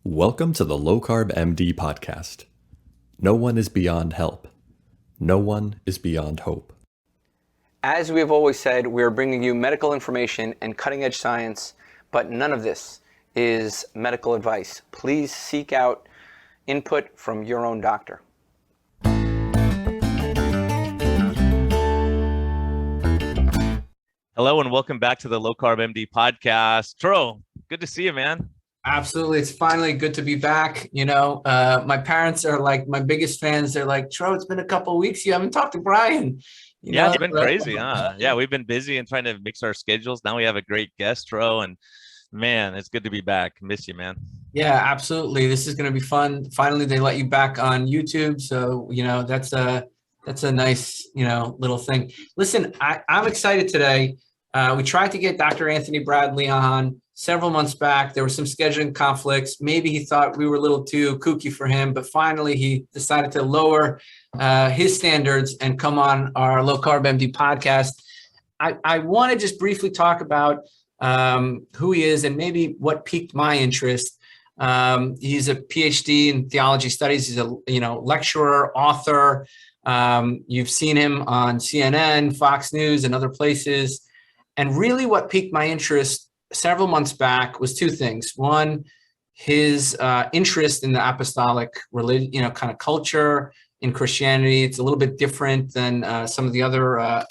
Welcome to the LowCarbMD podcast. No one is beyond help. No one is beyond hope. As we have always said, we are bringing you medical information and cutting-edge science, but none of this is medical advice. Please seek out input from your own doctor. Hello and welcome back to the LowCarbMD podcast. Tro, good to see you, man. Absolutely. It's finally good to be back. My parents are like my biggest fans. They're like, Tro, it's been a couple of weeks. You haven't talked to Brian. It's been crazy, huh? Yeah, we've been busy and trying to mix our schedules. Now we have a great guest, Tro, and man, it's good to be back. Miss you, man. Yeah, absolutely. This is going to be fun. Finally, they let you back on YouTube. So, that's a nice, little thing. Listen, I'm excited today. We tried to get Dr. Anthony Bradley on several months back. There were some scheduling conflicts. Maybe he thought we were a little too kooky for him, but finally he decided to lower his standards and come on our LowCarbMD podcast. I want to just briefly talk about who he is and maybe what piqued my interest. He's a Ph.D. in theology studies. He's a lecturer, author. You've seen him on CNN, Fox News, and other places. And really what piqued my interest several months back was two things. One, his interest in the apostolic religion, kind of culture in Christianity. It's a little bit different than some of the other,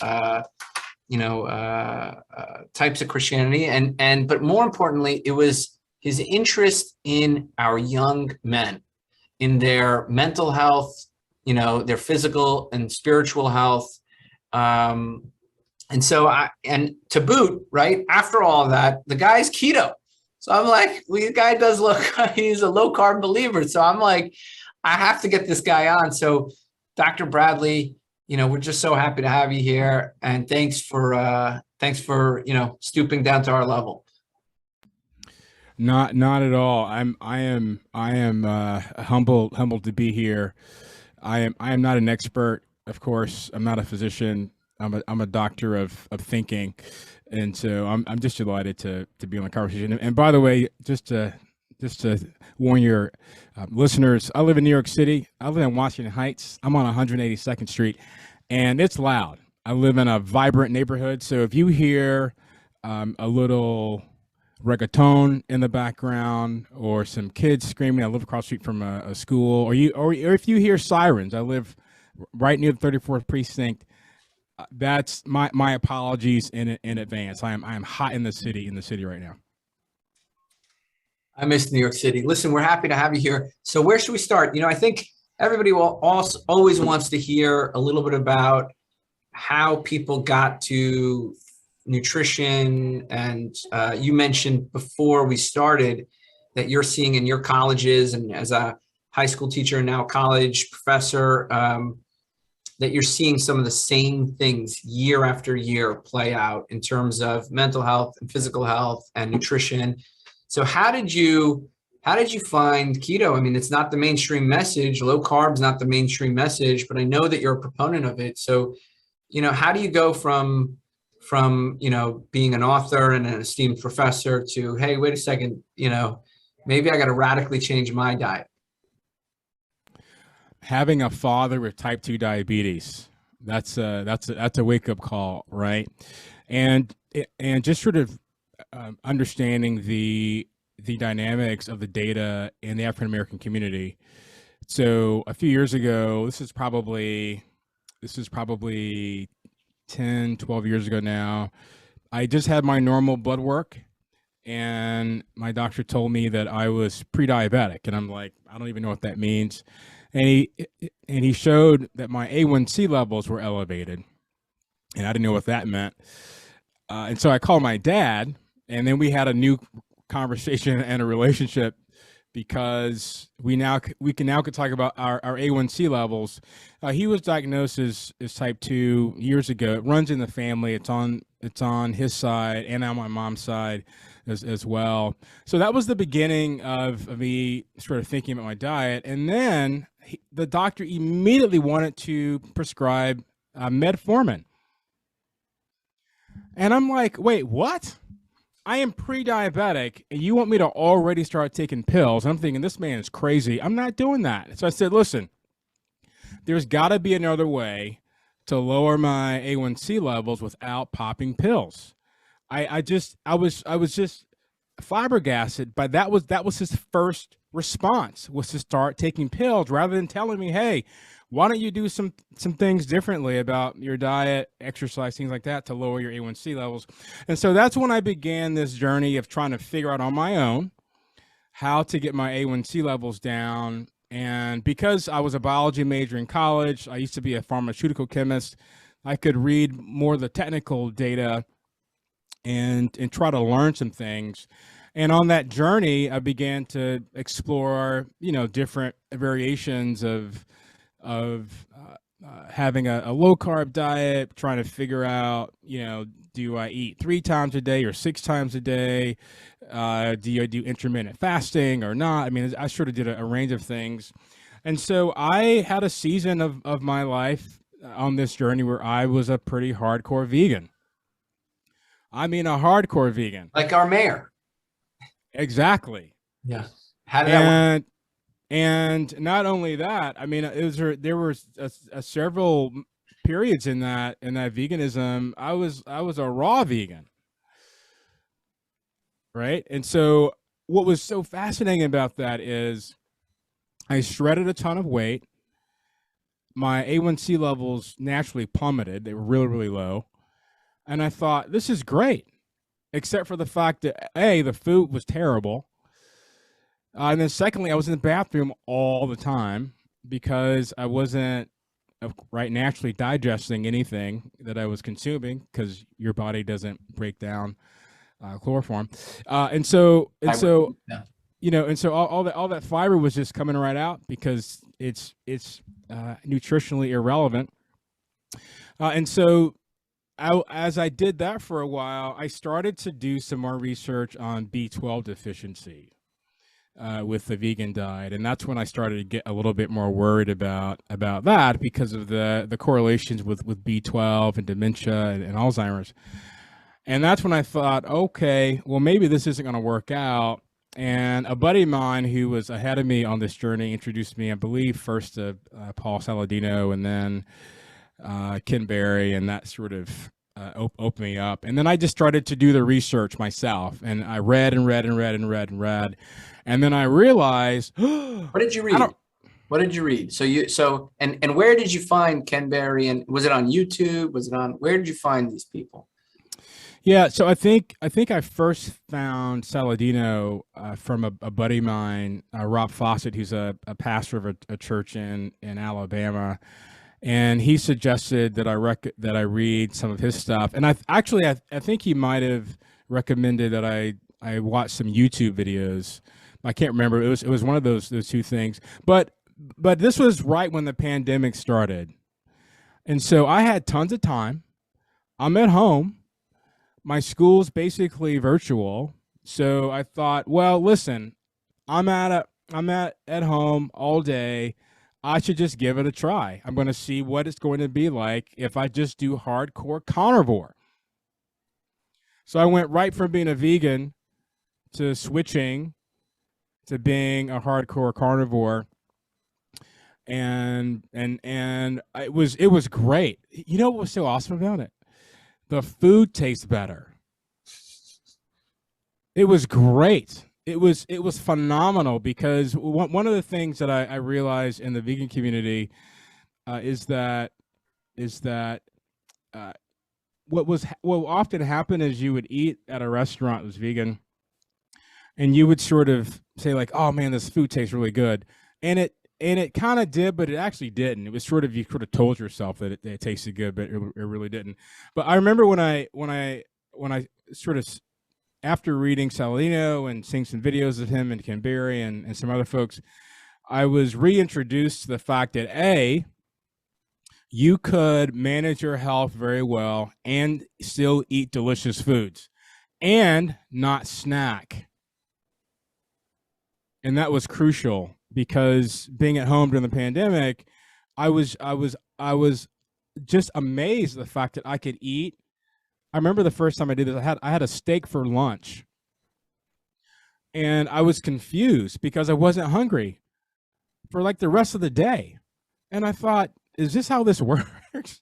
types of Christianity. But more importantly, it was his interest in our young men, in their mental health, their physical and spiritual health. And so and to boot, right, after all of that, the guy's keto. So I'm like, the guy does look, he's a low carb believer. So I'm like, I have to get this guy on. So Dr. Bradley, we're just so happy to have you here. And thanks for stooping down to our level. Not at all. I am humbled to be here. I am not an expert, of course. I'm not a physician. I'm a doctor of thinking, and so I'm just delighted to be on the conversation. And by the way, just to warn your listeners, I live in New York City. I live in Washington Heights. I'm on 182nd Street, and it's loud. I live in a vibrant neighborhood, so if you hear a little reggaeton in the background or some kids screaming, I live across the street from a school, or if you hear sirens, I live right near the 34th precinct. That's my apologies in advance. I am hot in the city right now. I miss New York City. Listen, we're happy to have you here. So where should we start? I think everybody always wants to hear a little bit about how people got to nutrition. And you mentioned before we started that you're seeing in your colleges and as a high school teacher and now college professor, that you're seeing some of the same things year after year play out in terms of mental health and physical health and nutrition. So how did you find keto? I mean, it's not the mainstream message. Low carb's not the mainstream message, but I know that you're a proponent of it. So, how do you go from being an author and an esteemed professor to, hey, wait a second, maybe I got to radically change my diet? Having a father with type 2 diabetes, that's a wake-up call, right? And just sort of understanding the dynamics of the data in the African American community. So a few years ago, this is probably 10, 12 years ago now, I just had my normal blood work, and my doctor told me that I was pre-diabetic, and I'm like, I don't even know what that means. And he showed that my A1C levels were elevated, and I didn't know what that meant. And so I called my dad, and then we had a new conversation and a relationship, because we can talk about our A1C levels. He was diagnosed as type 2 years ago. It runs in the family. It's on his side and on my mom's side as well. So that was the beginning of me sort of thinking about my diet. And then the doctor immediately wanted to prescribe metformin. And I'm like, wait, what? I am pre-diabetic, and you want me to already start taking pills. I'm thinking, this man is crazy. I'm not doing that. So I said, listen, there's got to be another way to lower my A1C levels without popping pills. I was just flabbergasted, but that was his first response, was to start taking pills rather than telling me, hey, why don't you do some things differently about your diet, exercise, things like that to lower your A1C levels. And so that's when I began this journey of trying to figure out on my own how to get my A1C levels down. And because I was a biology major in college, I used to be a pharmaceutical chemist, I could read more of the technical data and try to learn some things. And on that journey, I began to explore, different variations of having a low carb diet, trying to figure out, do I eat 3 times a day or 6 times a day? Do I do intermittent fasting or not? I mean, I sort of did a range of things. And so I had a season of my life on this journey where I was a pretty hardcore vegan. I mean, a hardcore vegan. Like our mayor. Exactly. Yeah. How did that work? And not only that, I mean, there were several periods in that veganism. I was a raw vegan, right? And so what was so fascinating about that is I shredded a ton of weight. My A1C levels naturally plummeted. They were really, really low. And I thought, this is great, except for the fact that, A, the food was terrible. And then secondly, I was in the bathroom all the time because I wasn't naturally digesting anything that I was consuming, because your body doesn't break down chloroform. And so all that fiber was just coming right out because it's nutritionally irrelevant. And so as I did that for a while, I started to do some more research on B12 deficiency with the vegan diet. And that's when I started to get a little bit more worried about that, because of the correlations with B12 and dementia and Alzheimer's. And that's when I thought, okay, well, maybe this isn't going to work out. And a buddy of mine who was ahead of me on this journey introduced me, I believe, first to Paul Saladino and then Ken Berry, and that sort of opened me up. And then I just started to do the research myself, and I read and read and read and read and read. And then I realized, what did you read? What did you read? And where did you find Ken Berry? And was it on YouTube? Where did you find these people? Yeah, so I think I first found Saladino from a buddy of mine, Rob Fawcett, who's a pastor of a church in Alabama. And he suggested that I read some of his stuff. And I think he might have recommended that I watch some YouTube videos. I can't remember. It was one of those two things. But this was right when the pandemic started. And so I had tons of time. I'm at home. My school's basically virtual. So I thought, well, listen, I'm at home all day. I should just give it a try. I'm going to see what it's going to be like if I just do hardcore carnivore. So I went right from being a vegan to switching to being a hardcore carnivore. And it was great. You know what was so awesome about it? The food tastes better. It was great. It was phenomenal, because one of the things that I realized in the vegan community is that what often happened is you would eat at a restaurant that was vegan, and you would sort of say like, oh man, this food tastes really good, and it kind of did, but it actually didn't. It was sort of, you could have told yourself that it tasted good, but it really didn't. But I remember when I sort of, after reading Saladino and seeing some videos of him and Ken Berry and some other folks, I was reintroduced to the fact that A, you could manage your health very well and still eat delicious foods and not snack. And that was crucial, because being at home during the pandemic, I was just amazed at the fact that I could eat I remember the first time I did this, I had a steak for lunch, and I was confused because I wasn't hungry for like the rest of the day. And I thought, is this how this works?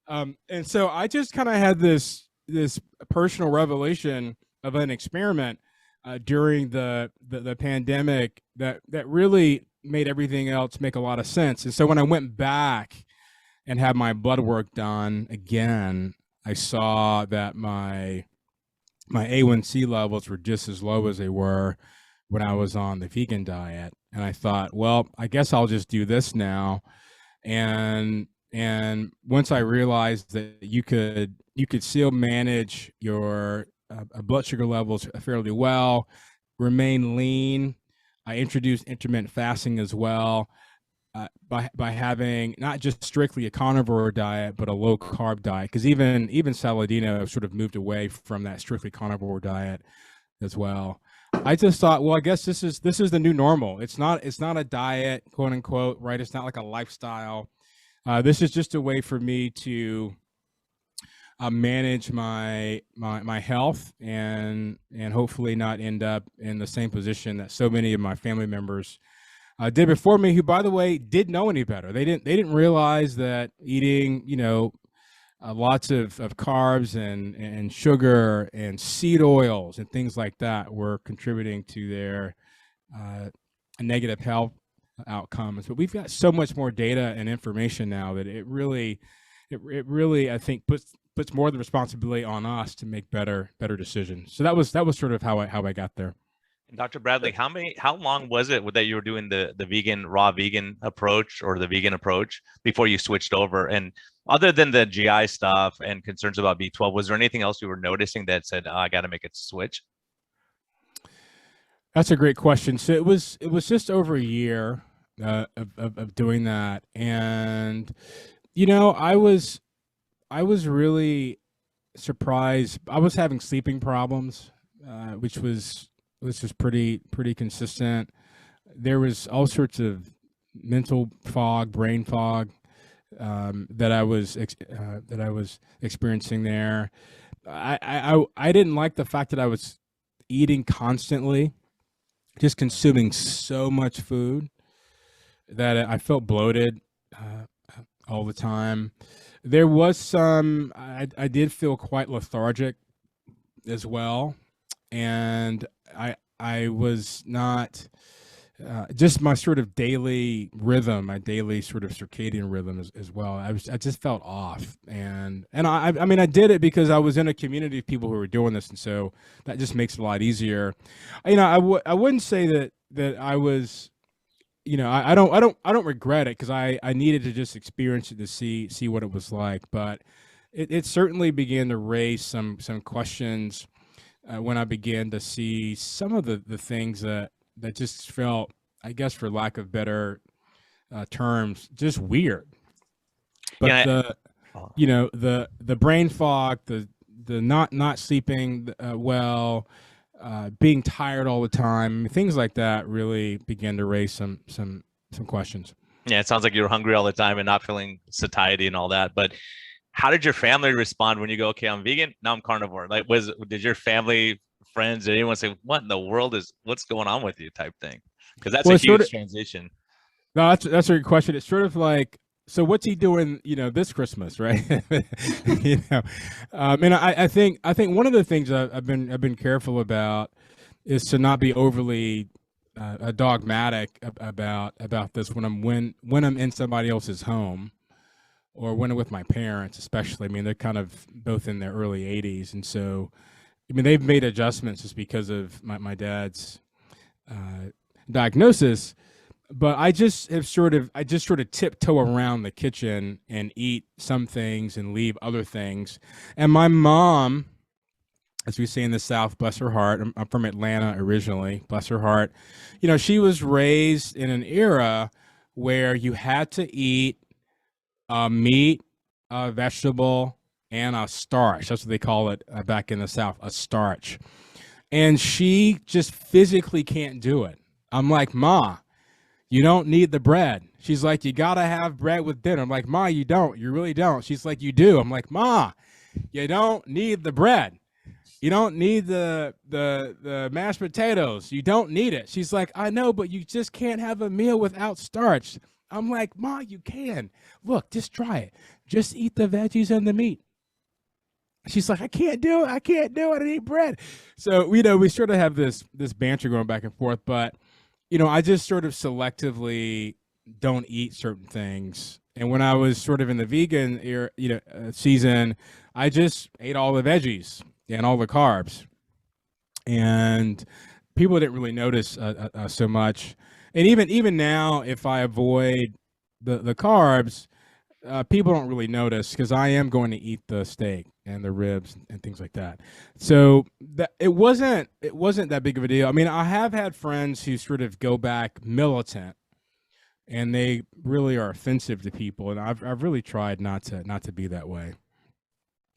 And so I just kind of had this personal revelation of an experiment during the pandemic that really made everything else make a lot of sense. And so when I went back and had my blood work done again, I saw that my A1C levels were just as low as they were when I was on the vegan diet. And I thought, well, I guess I'll just do this now. And once I realized that you could still manage your blood sugar levels fairly well, remain lean, I introduced intermittent fasting as well. By having not just strictly a carnivore diet, but a low carb diet, because even Saladino sort of moved away from that strictly carnivore diet as well. I just thought, well, I guess this is the new normal. It's not a diet, quote unquote, right? It's not like a lifestyle. This is just a way for me to manage my health and hopefully not end up in the same position that so many of my family members did before me, who, by the way, didn't know any better. They didn't realize that eating, lots of carbs and sugar and seed oils and things like that were contributing to their negative health outcomes. But we've got so much more data and information now that it really, I think, puts more of the responsibility on us to make better decisions. So that was sort of how I got there. Dr. Bradley, how long was it that you were doing the raw vegan approach or the vegan approach before you switched over? And other than the GI stuff and concerns about B12, was there anything else you were noticing that said, I got to make a switch? That's a great question. So it was just over a year of doing that. And, I was really surprised. I was having sleeping problems, which was pretty consistent. There was all sorts of mental fog, brain fog that I was experiencing there. I didn't like the fact that I was eating constantly, just consuming so much food that I felt bloated all the time. There was some, I did feel quite lethargic as well. And I was not, just my sort of daily rhythm, my daily sort of circadian rhythm as well. I just felt off. And I mean, I did it because I was in a community of people who were doing this. And so that just makes it a lot easier. I wouldn't say that I was, I don't regret it, because I needed to just experience it to see what it was like. But it certainly began to raise some questions when I began to see some of the things that just felt, I guess, for lack of better terms, just weird. But the brain fog, the not sleeping well, being tired all the time, things like that really began to raise some questions. Yeah, it sounds like you were hungry all the time and not feeling satiety and all that. But how did your family respond when you go, okay, I'm vegan, now I'm carnivore? Like, did your family, friends, did anyone say, what in the world what's going on with you type thing? Because that's a huge transition. No, that's a good question. It's sort of like, so what's he doing, this Christmas, right? And I think one of the things I've been careful about is to not be overly dogmatic about this when I'm in somebody else's home, or when I'm with my parents, especially. I mean, they're kind of both in their early 80s. And so, they've made adjustments just because of my dad's diagnosis. But I just sort of tiptoe around the kitchen and eat some things and leave other things. And my mom, as we say in the South, bless her heart, I'm from Atlanta originally, bless her heart, she was raised in an era where you had to eat meat, vegetable, and a starch. That's what they call it back in the South, a starch. And she just physically can't do it. I'm like, Ma, you don't need the bread. She's like, you got to have bread with dinner. I'm like, Ma, you don't. You really don't. She's like, you do. I'm like, Ma, You don't need the bread. You don't need the mashed potatoes. You don't need it. She's like, I know, but you just can't have a meal without starch. I'm like, Ma, you can. Look, just try it. Just eat the veggies and the meat. She's like, I can't do it. I can't do it. I need bread. So, we sort of have this banter going back and forth, but, I just sort of selectively don't eat certain things. And when I was sort of in the vegan season, I just ate all the veggies and all the carbs. And people didn't really notice so much. And even now, if I avoid the carbs, people don't really notice because I am going to eat the steak and the ribs and things like that. So that it wasn't that big of a deal. I mean, I have had friends who sort of go back militant, and they really are offensive to people. And I've really tried not to be that way.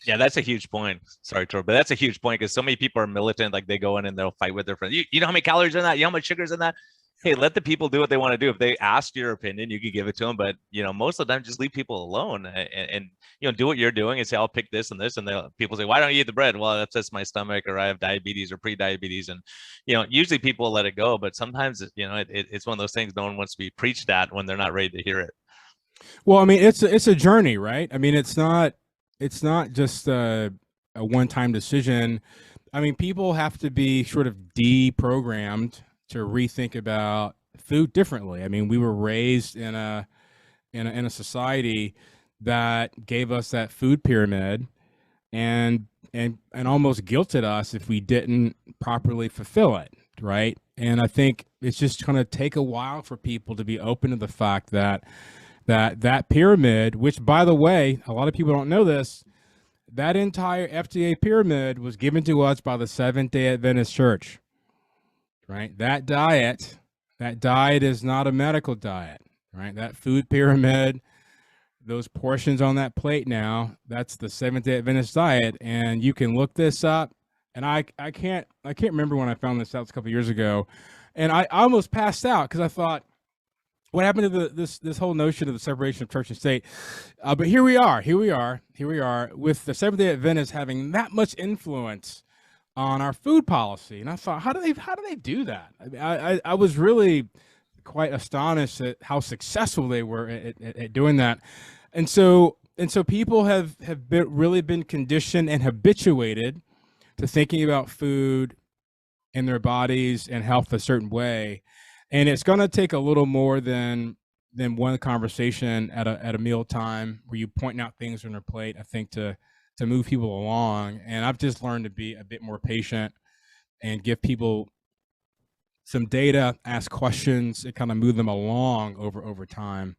Yeah, that's a huge point. Sorry, Tor, but that's a huge point because so many people are militant. Like they go in and they'll fight with their friends. You know how many calories are in that? You know how much sugar is in that? Hey, let the people do what they want to do. If they ask your opinion, you can give it to them. But most of the time, just leave people alone and do what you're doing and say, I'll pick this and this. And people say, why don't you eat the bread? Well, it upsets my stomach, or I have diabetes or pre-diabetes. And usually people let it go. But sometimes it's one of those things no one wants to be preached at when they're not ready to hear it. Well, I mean, it's a journey, right? I mean, it's not just a one-time decision. I mean, people have to be sort of deprogrammed to rethink about food differently. I mean, we were raised in a society that gave us that food pyramid and almost guilted us if we didn't properly fulfill it, right? And I think it's just going to take a while for people to be open to the fact that pyramid, which, by the way, a lot of people don't know this, that entire FDA pyramid was given to us by the Seventh-day Adventist Church. Right? That diet is not a medical diet, right? That food pyramid, those portions on that plate now, that's the Seventh-day Adventist diet. And you can look this up. And I can't remember when I found this out a couple of years ago. And I almost passed out because I thought, what happened to this whole notion of the separation of church and state? But here we are with the Seventh-day Adventists having that much influence on our food policy. And I thought, how do they do that? I mean, I was really quite astonished at how successful they were at doing that. And so people have really been conditioned and habituated to thinking about food and their bodies and health a certain way. And it's going to take a little more than one conversation at a meal time where you point out things on their plate, I think, to move people along. And I've just learned to be a bit more patient and give people some data, ask questions, and kind of move them along over time,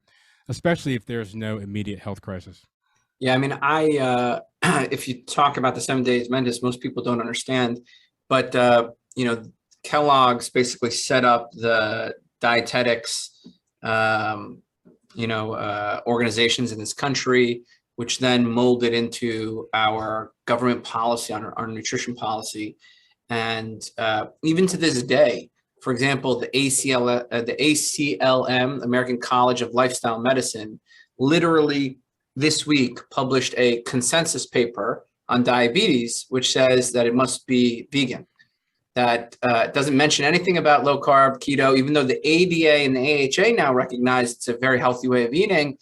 especially if there's no immediate health crisis. Yeah, I mean, if you talk about the 7 Days Adventist, most people don't understand, but Kellogg's basically set up the dietetics, organizations in this country, which then molded into our government policy, on our nutrition policy. And even to this day, for example, the ACLM, American College of Lifestyle Medicine, literally this week published a consensus paper on diabetes, which says that it must be vegan. That doesn't mention anything about low carb, keto, even though the ADA and the AHA now recognize it's a very healthy way of eating.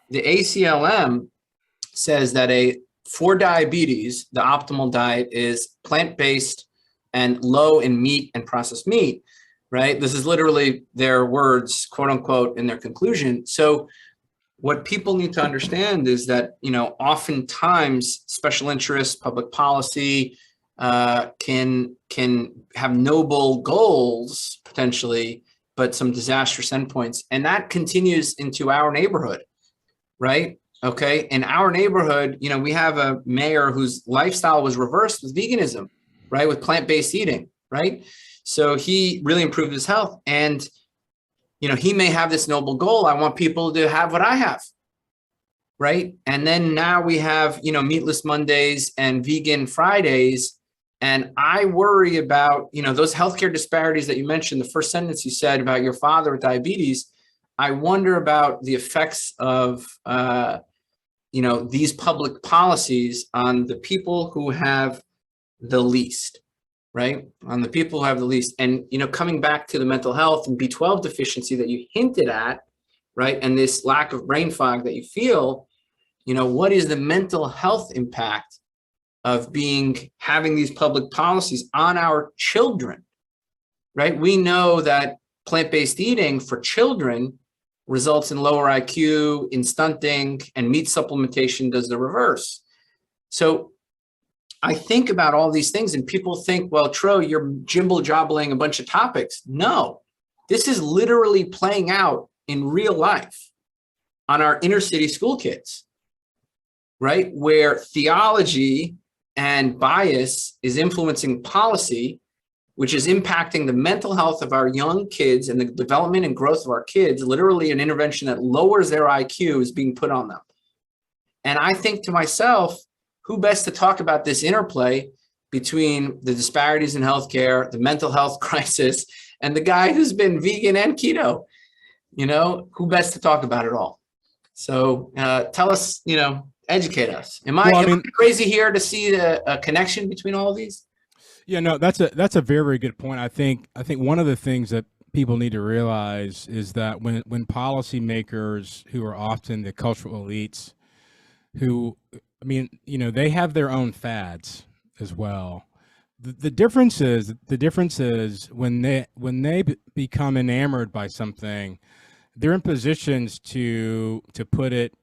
The ACLM says that for diabetes, the optimal diet is plant-based and low in meat and processed meat, right? This is literally their words, quote unquote, in their conclusion. So what people need to understand is that, oftentimes special interests, public policy can have noble goals potentially, but some disastrous endpoints. And that continues into our neighborhood, right? Okay. In our neighborhood, we have a mayor whose lifestyle was reversed with veganism, right? With plant-based eating, right? So he really improved his health. And, he may have this noble goal. I want people to have what I have, right? And then now we have, meatless Mondays and vegan Fridays. And I worry about, those healthcare disparities that you mentioned, the first sentence you said about your father with diabetes. I wonder about the effects of these public policies on the people who have the least, right? On the people who have the least. And, coming back to the mental health and B12 deficiency that you hinted at, right? And this lack of brain fog that you feel, what is the mental health impact of having these public policies on our children, right? We know that plant-based eating for children results in lower IQ, in stunting, and meat supplementation does the reverse. So I think about all these things and people think, well, Tro, you're jibble-jobbling a bunch of topics. No, this is literally playing out in real life on our inner city school kids, right? Where theology and bias is influencing policy, which is impacting the mental health of our young kids and the development and growth of our kids. Literally an intervention that lowers their IQ is being put on them. And I think to myself, who best to talk about this interplay between the disparities in healthcare, the mental health crisis, and the guy who's been vegan and keto? Who best to talk about it all? So tell us, educate us. Am I crazy here to see a connection between all of these? Yeah, no, that's a very, very good point. I think one of the things that people need to realize is that when policymakers, who are often the cultural elites, they have their own fads as well. The difference is when they become enamored by something, they're in positions to put it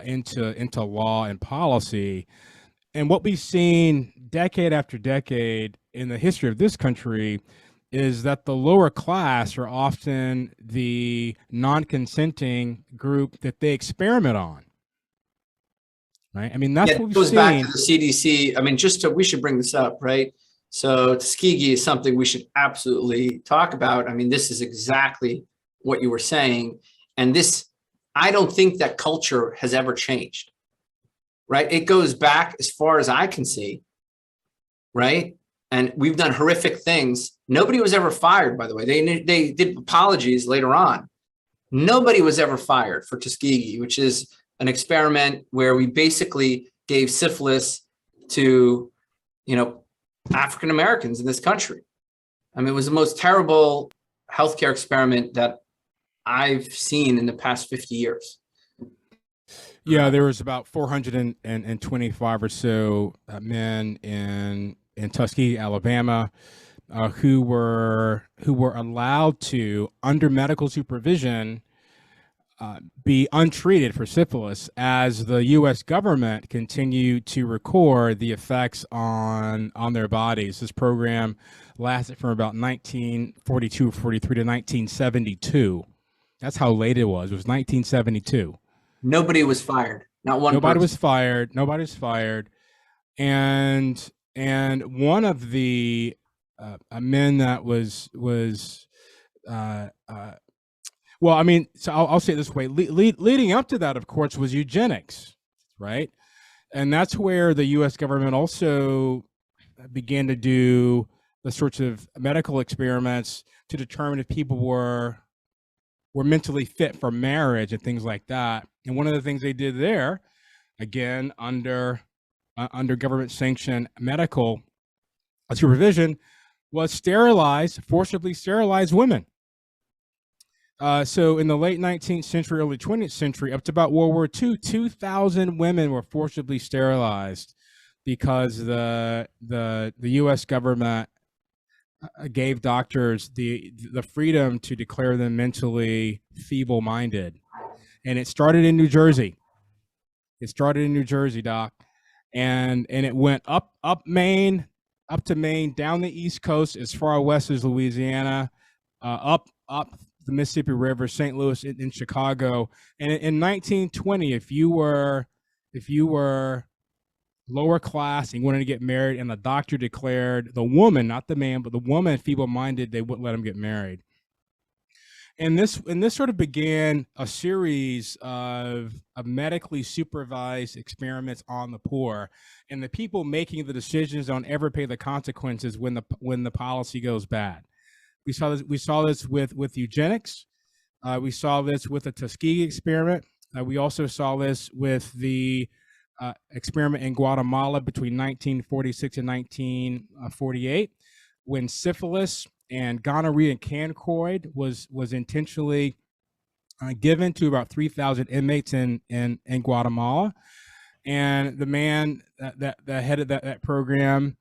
into law and policy. And what we've seen decade after decade in the history of this country is that the lower class are often the non-consenting group that they experiment on. Right? That's what we've seen. It goes back to the CDC. We should bring this up, right? So Tuskegee is something we should absolutely talk about. This is exactly what you were saying. And I don't think that culture has ever changed, right? It goes back as far as I can see, right? And we've done horrific things. Nobody was ever fired, by the way. They did apologies later on. Nobody was ever fired for Tuskegee, which is an experiment where we basically gave syphilis to, African Americans in this country. It was the most terrible healthcare experiment that I've seen in the past 50 years. Yeah, there was about 425 or so men in Tuskegee, Alabama, who were allowed to, under medical supervision, be untreated for syphilis as the U.S. government continued to record the effects on their bodies. This program lasted from about 1942 or 43 to 1972. That's how late it was. It was 1972. Nobody was fired. Not one. Nobody was fired. Nobody was fired. And one of the men that so I'll say it this way. Leading up to that, of course, was eugenics, right? And that's where the U.S. government also began to do the sorts of medical experiments to determine if people were mentally fit for marriage and things like that. And one of the things they did there, again, under government sanctioned medical supervision, was forcibly sterilize women. So in the late 19th century, early 20th century, up to about World War II, 2,000 women were forcibly sterilized because the U.S. government gave doctors the freedom to declare them mentally feeble-minded. And it started in New Jersey. Doc. And it went up Maine, up to Maine, down the East Coast, as far west as Louisiana, up the Mississippi River, St. Louis, in Chicago. And in 1920, if you were lower class and wanted to get married, and the doctor declared the woman, not the man, but the woman feeble-minded, they wouldn't let them get married. And this sort of began a series of medically supervised experiments on the poor, and the people making the decisions don't ever pay the consequences when the policy goes bad. We saw this with eugenics. We saw this with the Tuskegee experiment. We also saw this with the experiment in Guatemala between 1946 and 1948, when syphilis and gonorrhea and chancroid was intentionally given to about 3,000 inmates in Guatemala. And the man that headed that program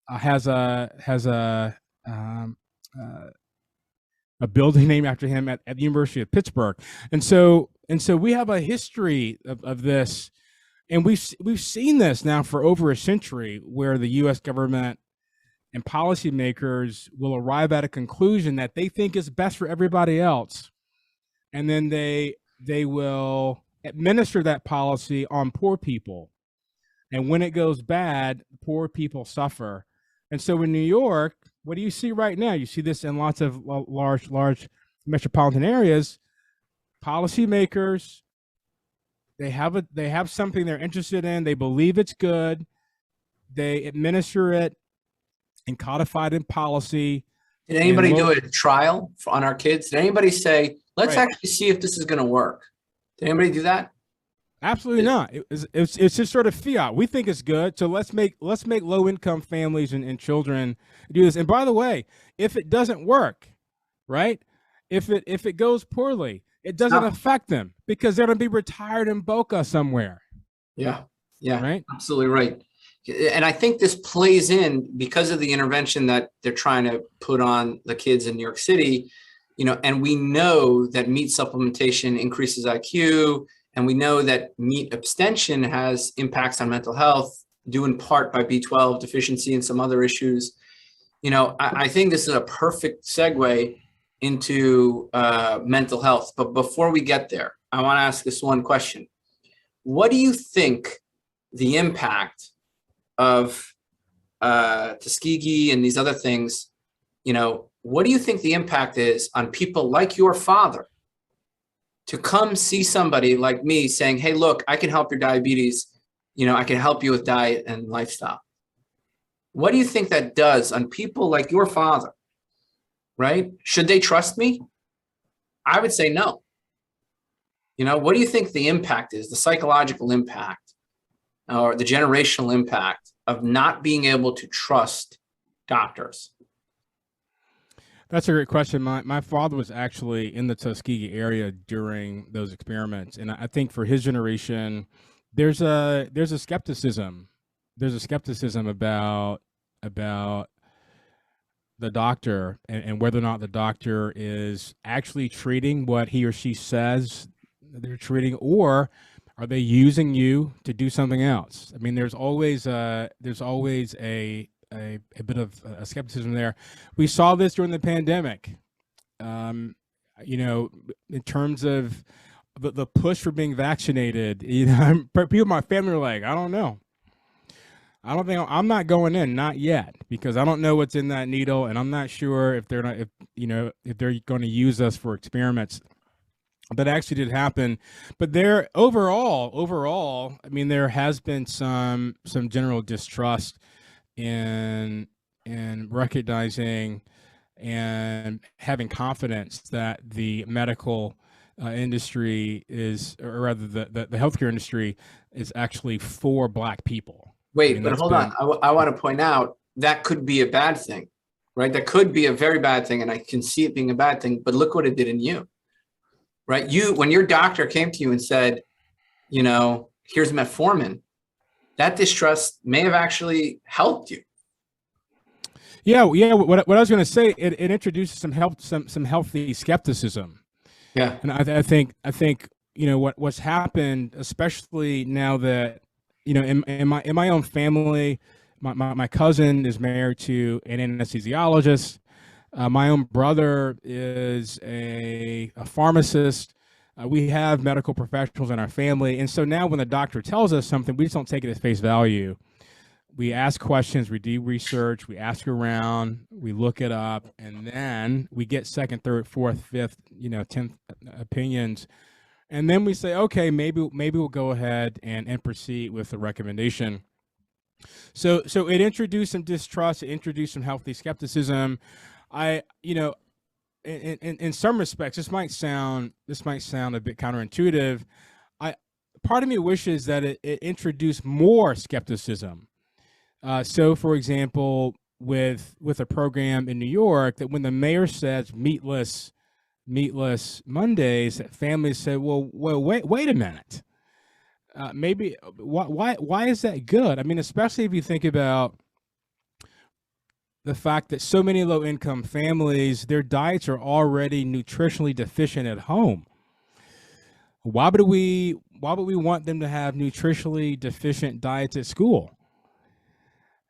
has a building named after him at the University of Pittsburgh. And so we have a history of this, and we've seen this now for over a century, where the U.S. government and policymakers will arrive at a conclusion that they think is best for everybody else, and then they will administer that policy on poor people. And when it goes bad, poor people suffer. And so in New York, what do you see right now? You see this in lots of large metropolitan areas. Policymakers, they have something they're interested in. They believe it's good. They administer it and codify it in policy. Did anybody do a trial on our kids? Did anybody say, let's actually see if this is going to work? Did anybody do that? Absolutely not. It's just sort of fiat. We think it's good, so let's make low income families and children do this. And by the way, if it doesn't work, right? If it goes poorly, it doesn't affect them, because they're going to be retired in Boca somewhere. Yeah, right. Absolutely right. And I think this plays in because of the intervention that they're trying to put on the kids in New York City. And we know that meat supplementation increases IQ. And we know that meat abstention has impacts on mental health, due in part by B12 deficiency and some other issues. I think this is a perfect segue into mental health. But before we get there, I want to ask this one question. What do you think the impact of Tuskegee and these other things, what do you think the impact is on people like your father to come see somebody like me saying, hey, look, I can help your diabetes. I can help you with diet and lifestyle. What do you think that does on people like your father, right? Should they trust me? I would say no. What do you think the impact is, the psychological impact or the generational impact of not being able to trust doctors? That's a great question. My father was actually in the Tuskegee area during those experiments, and I think for his generation, there's a skepticism. There's a skepticism about the doctor and whether or not the doctor is actually treating what he or she says they're treating, or are they using you to do something else? I mean, there's always a bit of a skepticism there. We saw this during the pandemic, in terms of the push for being vaccinated. People in my family are like, I don't know. I'm not going in, not yet, because I don't know what's in that needle, and I'm not sure if they're going to use us for experiments. That actually did happen, but there overall, I mean, there has been some general distrust in recognizing and having confidence that the medical industry is, or rather the healthcare industry is actually for Black people. Wait, but hold on. I want to point out that could be a bad thing, right? That could be a very bad thing, and I can see it being a bad thing, but look what it did in you, right? When your doctor came to you and said, here's metformin, that distrust may have actually helped you. Yeah. What I was going to say, it introduces some healthy skepticism. Yeah, and I think what's happened, especially now that in my own family, my cousin is married to an anesthesiologist. My own brother is a pharmacist. We have medical professionals in our family. And so now when the doctor tells us something, we just don't take it at face value. We ask questions, we do research, we ask around, we look it up, and then we get second, third, fourth, fifth, 10th opinions. And then we say, okay, maybe we'll go ahead and proceed with the recommendation. So it introduced some distrust, it introduced some healthy skepticism. In some respects, this might sound a bit counterintuitive. part of me wishes that it introduced more skepticism. So, for example, with a program in New York, that when the mayor says meatless Mondays, that families say, well, wait a minute. Maybe why is that good? I mean, especially if you think about the fact that so many low-income families, their diets are already nutritionally deficient at home. Why would we want them to have nutritionally deficient diets at school?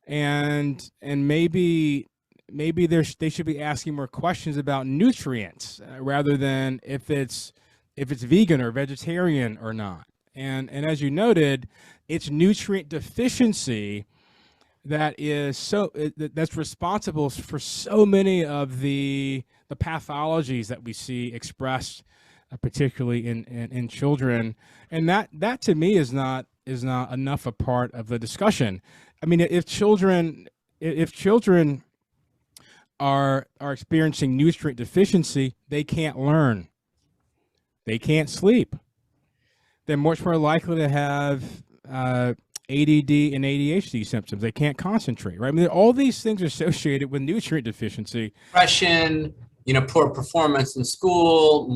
And maybe they should be asking more questions about nutrients rather than if it's vegan or vegetarian or not. And as you noted, it's nutrient deficiency that's responsible for so many of the pathologies that we see expressed, particularly in children. And that to me is not enough a part of the discussion. I mean, if children are experiencing nutrient deficiency, they can't learn, they can't sleep, they're much more likely to have ADD and ADHD symptoms. They can't concentrate, right? I mean, all these things are associated with nutrient deficiency. Depression, poor performance in school,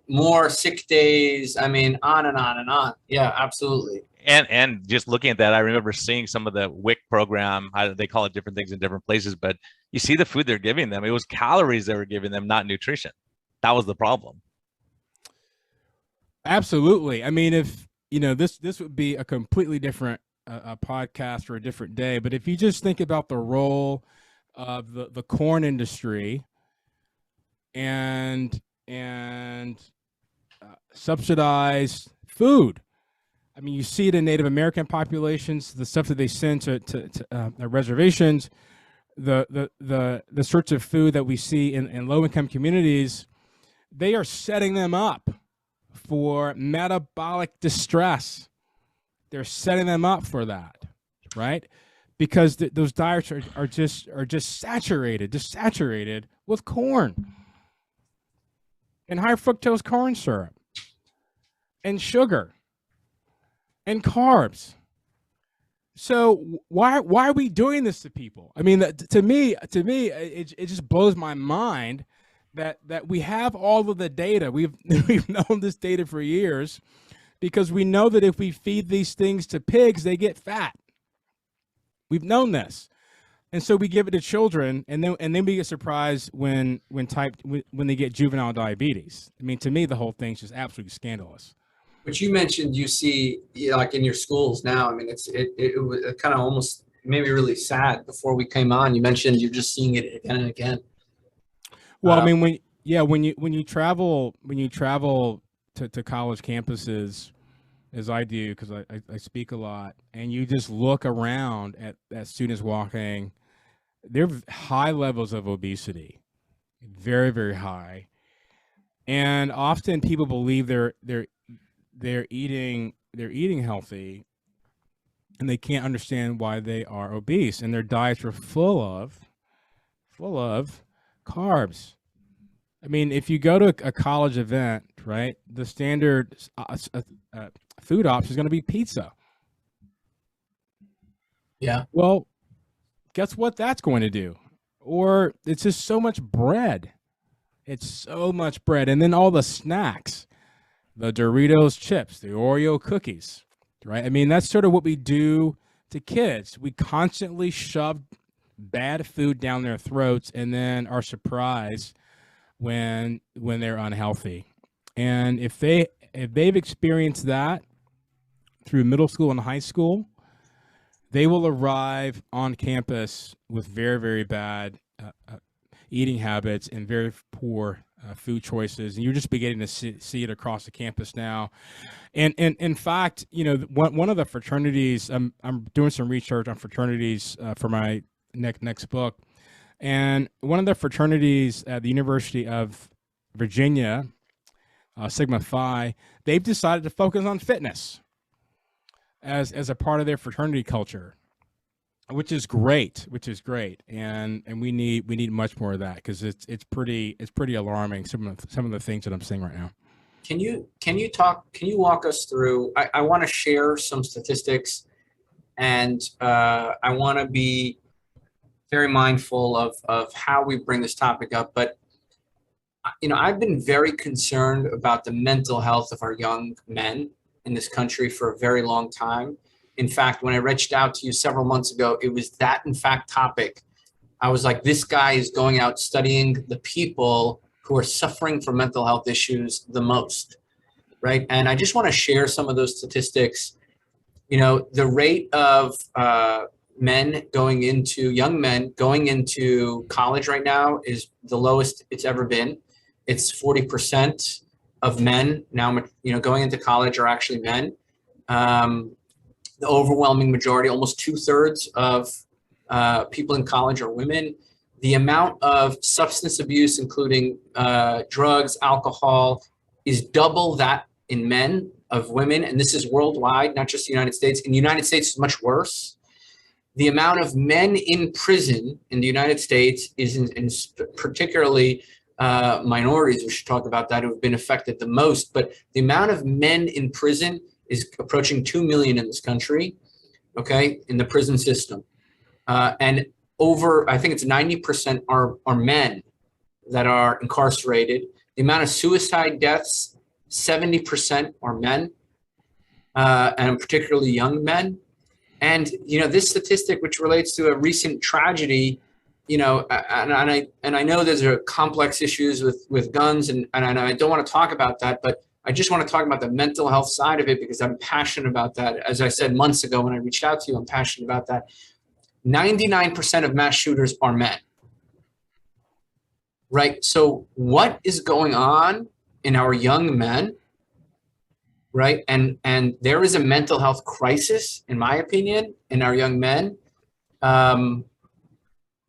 more sick days. I mean, on and on and on. Yeah, absolutely. And just looking at that, I remember seeing some of the WIC program. They call it different things in different places, but you see the food they're giving them. It was calories they were giving them, not nutrition. That was the problem. Absolutely. I mean, if this would be a completely different a podcast for a different day, but if you just think about the role of the corn industry and subsidized food. I mean, you see it in Native American populations, the stuff that they send to reservations, the sorts of food that we see in low-income communities. They are setting them up for metabolic distress. They're setting them up for that, right? Because those diets are just saturated with corn and high fructose corn syrup and sugar and carbs. So why are we doing this to people? I mean, to me, it just blows my mind that we have all of the data. We've known this data for years, because we know that if we feed these things to pigs, they get fat. We've known this, and so we give it to children, and then we get surprised when they get juvenile diabetes. I mean, to me, the whole thing's just absolutely scandalous. But you mentioned you see, like in your schools now. I mean, it was kind of almost maybe really sad. Before we came on, you mentioned you're just seeing it again and again. Well, I mean, when you travel to college campuses, as I do, because I speak a lot, and you just look around at students walking, there are high levels of obesity, very, very high, and often people believe they're eating healthy, and they can't understand why they are obese, and their diets are full of carbs. I mean, if you go to a college event, right, the standard food option is going to be pizza. Yeah. Well, guess what that's going to do? Or it's just so much bread. It's so much bread. And then all the snacks, the Doritos chips, the Oreo cookies, right? I mean, that's sort of what we do to kids. We constantly shove bad food down their throats and then are surprised when they're unhealthy. And if they've experienced that through middle school and high school, they will arrive on campus with very, very bad eating habits and very poor food choices. And you're just beginning to see it across the campus now. And in fact, one of the fraternities, I'm doing some research on fraternities for my next book. And one of the fraternities at the University of Virginia, Sigma Phi, they've decided to focus on fitness as a part of their fraternity culture, which is great. And we need much more of that, because it's pretty alarming, some of the things that I'm seeing right now. can you walk us through, I want to share some statistics, and I want to be very mindful of how we bring this topic up. But, I've been very concerned about the mental health of our young men in this country for a very long time. In fact, when I reached out to you several months ago, it was that, in fact, topic. I was like, this guy is going out studying the people who are suffering from mental health issues the most, right? And I just want to share some of those statistics. The rate of young men going into college right now is the lowest it's ever been. It's 40% of men now, going into college are actually men. The overwhelming majority, almost 2/3 of people in college are women. The amount of substance abuse, including drugs, alcohol, is double that in men of women. And this is worldwide, not just the United States. In the United States, it's much worse. The amount of men in prison in the United States is particularly minorities, we should talk about that, who have been affected the most. But the amount of men in prison is approaching 2 million in this country, okay, in the prison system. And over, I think it's 90% are men that are incarcerated. The amount of suicide deaths, 70% are men, and particularly young men. And, this statistic, which relates to a recent tragedy, and I know there's complex issues with guns, and I don't want to talk about that, but I just want to talk about the mental health side of it because I'm passionate about that. As I said months ago when I reached out to you, I'm passionate about that. 99% of mass shooters are men, right? So what is going on in our young men, right? And there is a mental health crisis, in my opinion, in our young men.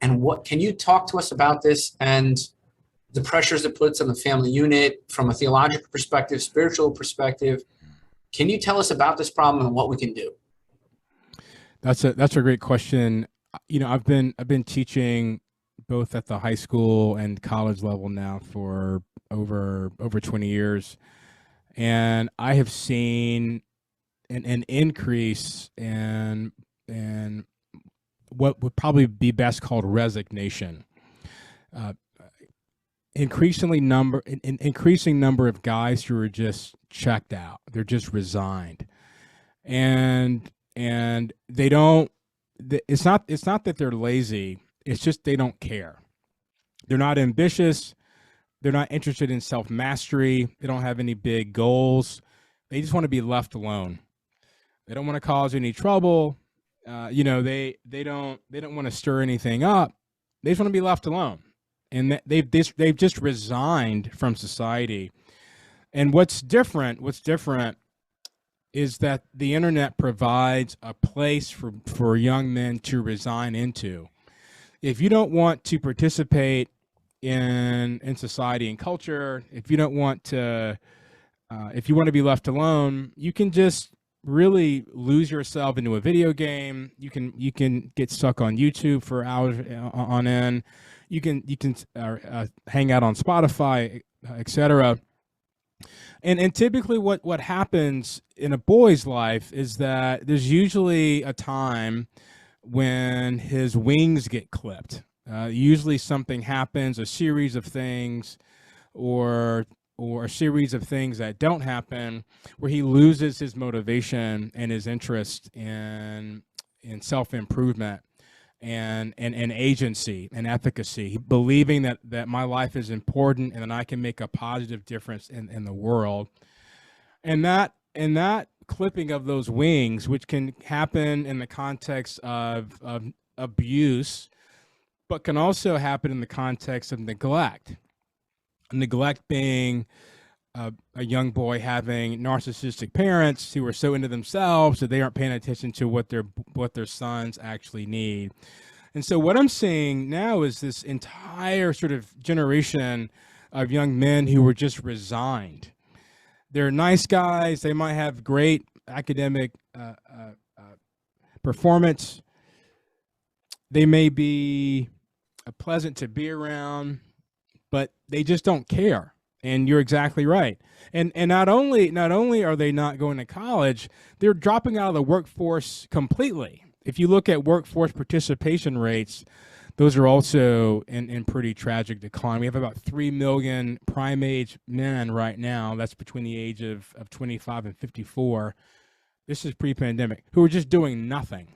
And what can you talk to us about this and the pressures it puts on the family unit from a theological perspective, spiritual perspective? Can you tell us about this problem and what we can do? That's a great question. I've been teaching both at the high school and college level now for over 20 years, and I have seen an increase in what would probably be best called resignation. Increasing number of guys who are just checked out. They're just resigned, and they don't. It's not that they're lazy. It's just they don't care. They're not ambitious. They're not interested in self-mastery. They don't have any big goals. They just want to be left alone. They don't want to cause any trouble. They don't want to stir anything up. They just want to be left alone. And they've just resigned from society. And what's different is that the internet provides a place for young men to resign into. If you don't want to participate in society and culture, if you don't want to, if you want to be left alone, you can just really lose yourself into a video game. You can get stuck on YouTube for hours on end. You can hang out on Spotify, etc. And typically what happens in a boy's life is that there's usually a time when his wings get clipped. Usually something happens, a series of things, or a series of things that don't happen, where he loses his motivation and his interest in self-improvement and agency and efficacy, believing that my life is important and that I can make a positive difference in the world. And that clipping of those wings, which can happen in the context of abuse, but can also happen in the context of neglect. Neglect being a young boy having narcissistic parents who are so into themselves that they aren't paying attention to what their sons actually need. And so what I'm seeing now is this entire sort of generation of young men who were just resigned. They're nice guys. They might have great academic performance. They may be pleasant to be around, but they just don't care. And you're exactly right. And not only are they not going to college, they're dropping out of the workforce completely. If you look at workforce participation rates, those are also in pretty tragic decline. We have about 3 million prime age men right now, that's between the age of 25 and 54. This is pre-pandemic, who are just doing nothing.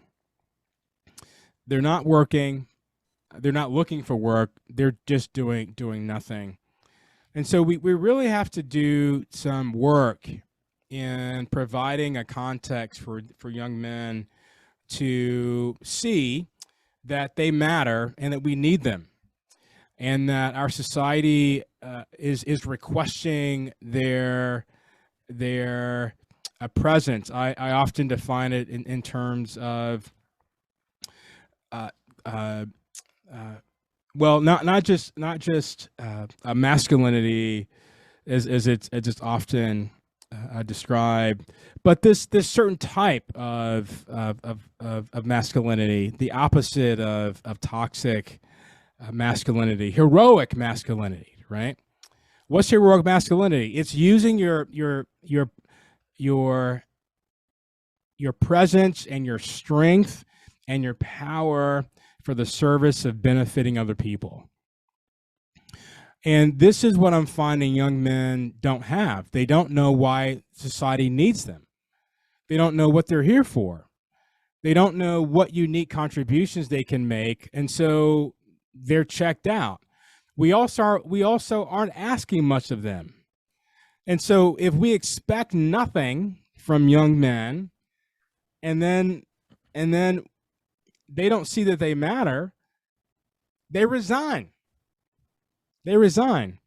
They're not working, they're not looking for work, they're just doing nothing. And so we really have to do some work in providing a context for young men to see that they matter and that we need them, and that our society is requesting their presence. I often define it in terms of well, not just a masculinity as it's often described, but this certain type of masculinity, the opposite of toxic masculinity, heroic masculinity, right? What's heroic masculinity? It's using your presence and your strength and your power for the service of benefiting other people. And this is what I'm finding young men don't have. They don't know why society needs them. They don't know what they're here for. They don't know what unique contributions they can make. And so they're checked out. We also aren't asking much of them. And so if we expect nothing from young men, and then they don't see that they matter, they resign. They resign.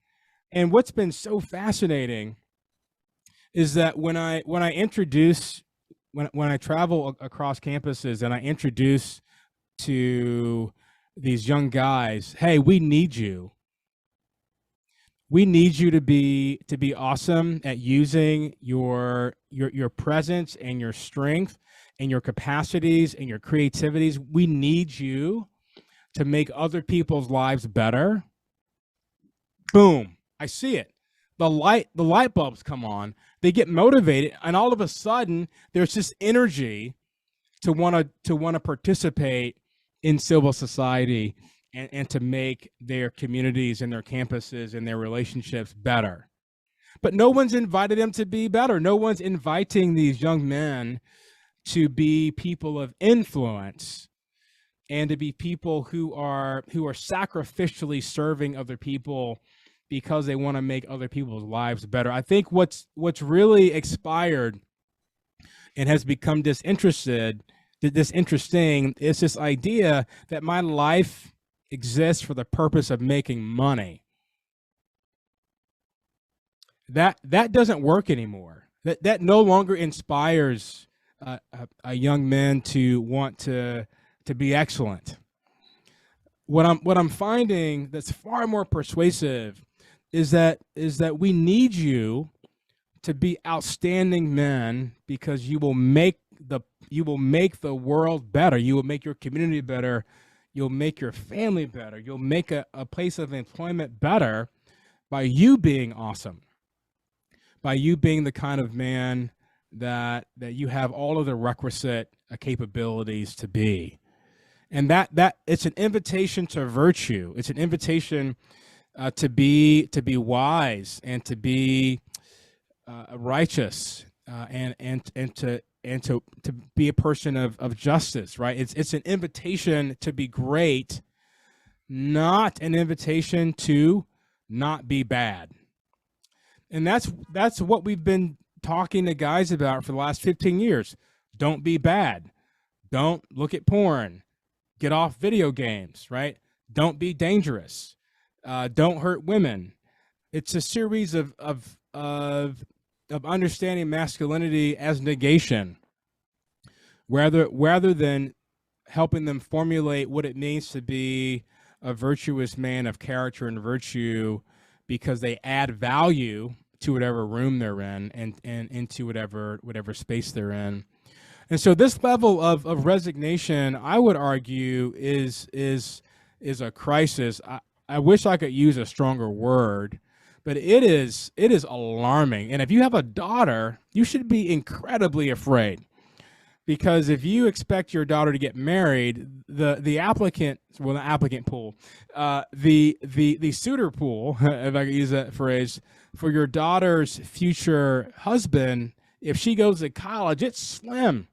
And what's been so fascinating is that when I travel across campuses and I introduce to these young guys, hey, we need you. We need you to be awesome at using your presence and your strength and your capacities and your creativities. We need you to make other people's lives better. Boom, I see it. The light bulbs come on. They get motivated, and all of a sudden, there's this energy to want to participate in civil society and to make their communities and their campuses and their relationships better. But no one's invited them to be better. No one's inviting these young men to be people of influence and to be people who are sacrificially serving other people because they want to make other people's lives better. I think what's really expired and has become disinteresting is this idea that my life exists for the purpose of making money. That doesn't work anymore. That no longer inspires a young man to want to be excellent. What I'm finding that's far more persuasive is that we need you to be outstanding men, because you will make the world better. You will make your community better. You'll make your family better. You'll make a place of employment better by you being awesome, by you being the kind of man that you have all of the requisite capabilities to be. And that it's an invitation to virtue. It's an invitation to be wise and to be righteous and to be a person of justice, right? It's an invitation to be great, not an invitation to not be bad. And that's what we've been talking to guys about for the last 15 years. Don't be bad. Don't look at porn. Get off video games, right? Don't be dangerous. Don't hurt women. It's a series of understanding masculinity as negation, rather than helping them formulate what it means to be a virtuous man of character and virtue, because they add value to whatever room they're in and into whatever space they're in. And so this level of resignation, I would argue, is a crisis. I wish I could use a stronger word, but it is alarming. And if you have a daughter, you should be incredibly afraid, because if you expect your daughter to get married, the applicant pool, the suitor pool, if I could use that phrase, for your daughter's future husband, if she goes to college, it's slim.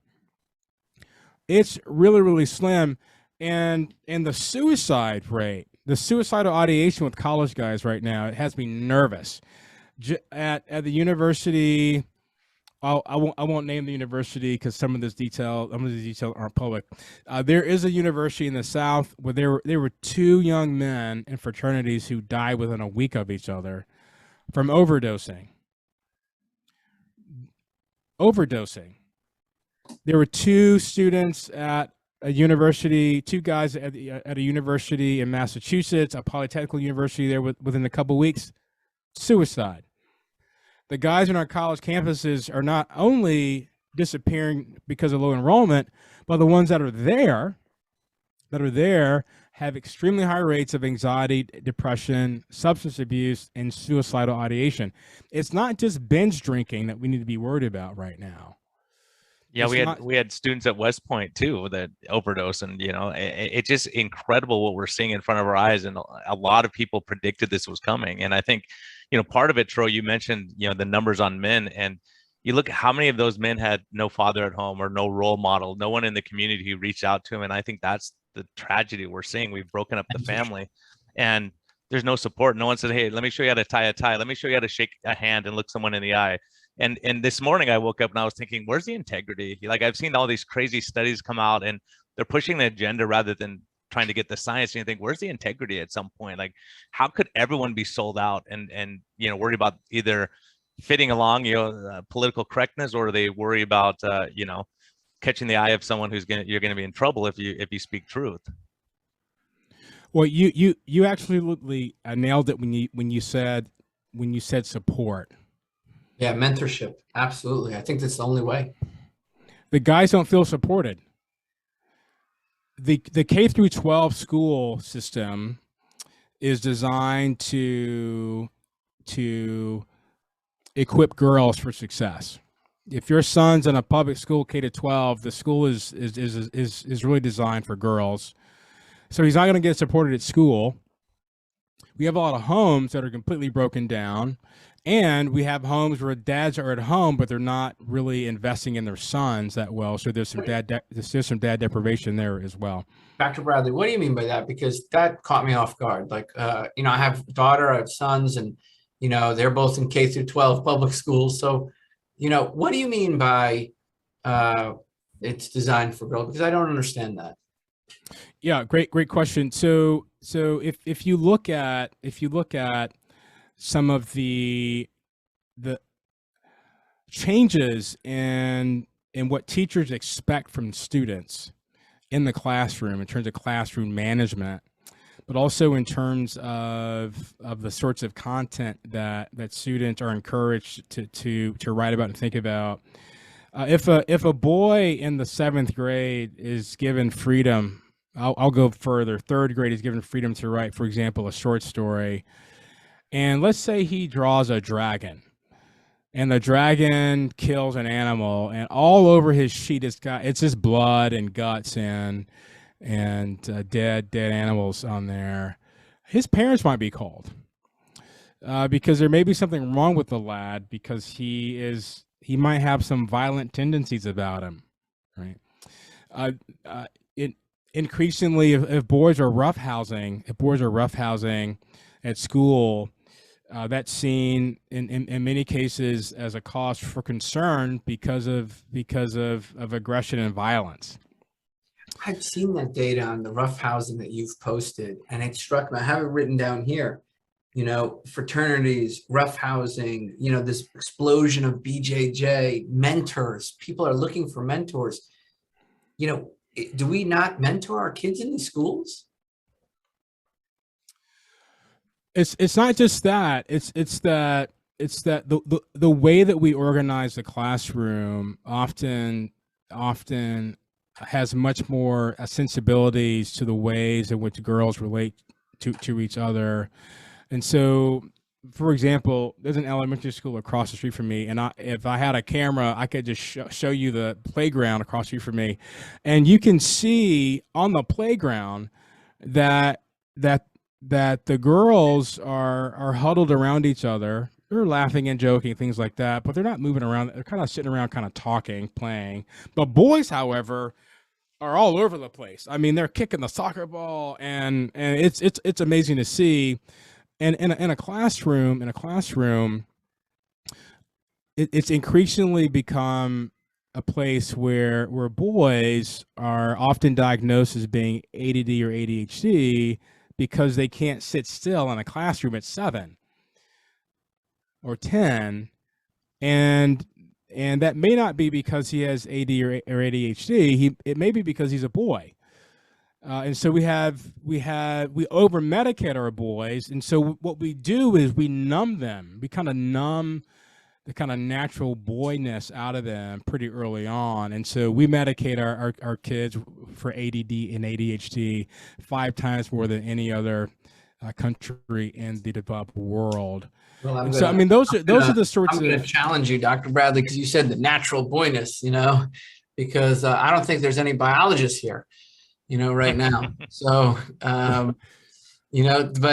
It's really, really slim. And the suicide rate, the suicidal ideation with college guys right now, it has me nervous. At the university, I won't name the university because some of these details aren't public. There is a university in the South where there were 2 young men in fraternities who died within a week of each other from overdosing. There were 2 students at a university, 2 guys at a university in Massachusetts, a polytechnical university there within a couple of weeks, suicide. The guys in our college campuses are not only disappearing because of low enrollment, but the ones that are there have extremely high rates of anxiety, depression, substance abuse, and suicidal ideation. It's not just binge drinking that we need to be worried about right now. Yeah, we had students at West Point too that overdose, and it's just incredible what we're seeing in front of our eyes. And a lot of people predicted this was coming. And I think, part of it, Troy, you mentioned, the numbers on men, and you look at how many of those men had no father at home or no role model, no one in the community who reached out to him. And I think that's the tragedy we're seeing. We've broken up the family, and there's no support. No one said, hey, let me show you how to tie a tie. Let me show you how to shake a hand and look someone in the eye. And this morning I woke up and I was thinking, where's the integrity? Like, I've seen all these crazy studies come out and they're pushing the agenda rather than trying to get the science. And you think, where's the integrity at some point? Like, how could everyone be sold out and worry about either fitting along, political correctness, or they worry about, catching the eye of someone you're going to be in trouble if you speak truth. Well, you actually nailed it when you said support. Yeah, mentorship. Absolutely. I think that's the only way. The guys don't feel supported. The K through 12 school system is designed to equip girls for success. If your son's in a public school K to 12, the school is really designed for girls. So he's not going to get supported at school. We have a lot of homes that are completely broken down. And we have homes where dads are at home, but they're not really investing in their sons that well. So there's some dad deprivation there as well. Dr. Bradley, what do you mean by that? Because that caught me off guard. Like, I have a daughter, I have sons, and, they're both in K through 12 public schools. So, what do you mean by it's designed for girls? Because I don't understand that. Yeah, great question. So if you look at some of the changes in what teachers expect from students in the classroom in terms of classroom management, but also in terms of the sorts of content that students are encouraged to write about and think about. If a boy in the 7th grade is given freedom, I'll go further. 3rd grade is given freedom to write, for example, a short story. And let's say he draws a dragon, and the dragon kills an animal, and all over his sheet it's just blood and guts and dead animals on there. His parents might be called because there may be something wrong with the lad, because he might have some violent tendencies about him, right? Increasingly, if boys are roughhousing at school, that's seen in many cases as a cause for concern because of aggression and violence. I've seen that data on the roughhousing that you've posted, and it struck me. I have it written down here. Fraternities, roughhousing, this explosion of BJJ, mentors. People are looking for mentors. Do we not mentor our kids in these schools? It's not just that. It's that the way that we organize the classroom often has much more sensibilities to the ways in which girls relate to each other. And so for example, there's an elementary school across the street from me, and if I had a camera, I could just show you the playground across the street from me, and you can see on the playground that the girls are huddled around each other. They're laughing and joking, things like that, but they're not moving around. They're kind of sitting around, kind of talking, playing. But boys, however, are all over the place. I mean, they're kicking the soccer ball, and it's amazing to see. And in a classroom, it's increasingly become a place where boys are often diagnosed as being ADD or ADHD because they can't sit still in a classroom at 7 or 10, and that may not be because he has AD or ADHD. It may be because he's a boy. And so we over medicate our boys, and so what we do is we numb them. We kind of numb the kind of natural boyness out of them pretty early on, and so we medicate our kids for ADD and ADHD 5 times more than any other country in the developed world. Well, so I mean, those are the sorts I'm going to challenge you, Dr. Bradley, because you said the natural boyness, because I don't think there's any biologists here, right now. So, but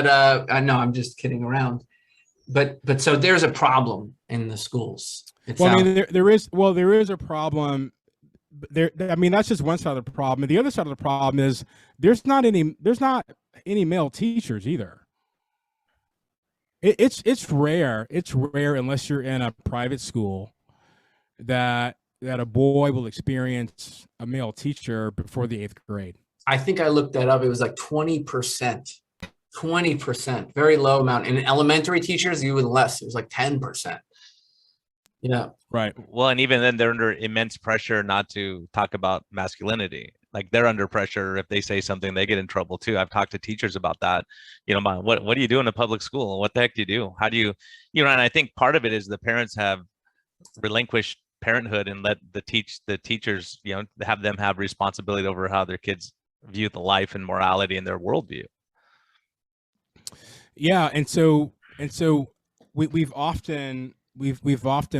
I know I'm just kidding around. But so there's a problem in the schooany Well, I mean, there is a problem. I mean, that's just one side of the problem. And the other side of the problem is there's not any male teachers either. It's rare. It's rare unless you're in a private school that a boy will experience a male teacher before the 8th grade. I think I looked that up. It was like 20%. 20%, very low amount. And elementary teachers, even less. It was like 10%. Yeah. Right. Well, and even then they're under immense pressure not to talk about masculinity. Like they're under pressure. If they say something, they get in trouble too. I've talked to teachers about that. What do you do in a public school? What the heck do you do? How do you, and I think part of it is the parents have relinquished parenthood and let the teachers, have them have responsibility over how their kids view the life and morality and their worldview. Yeah, and so we've often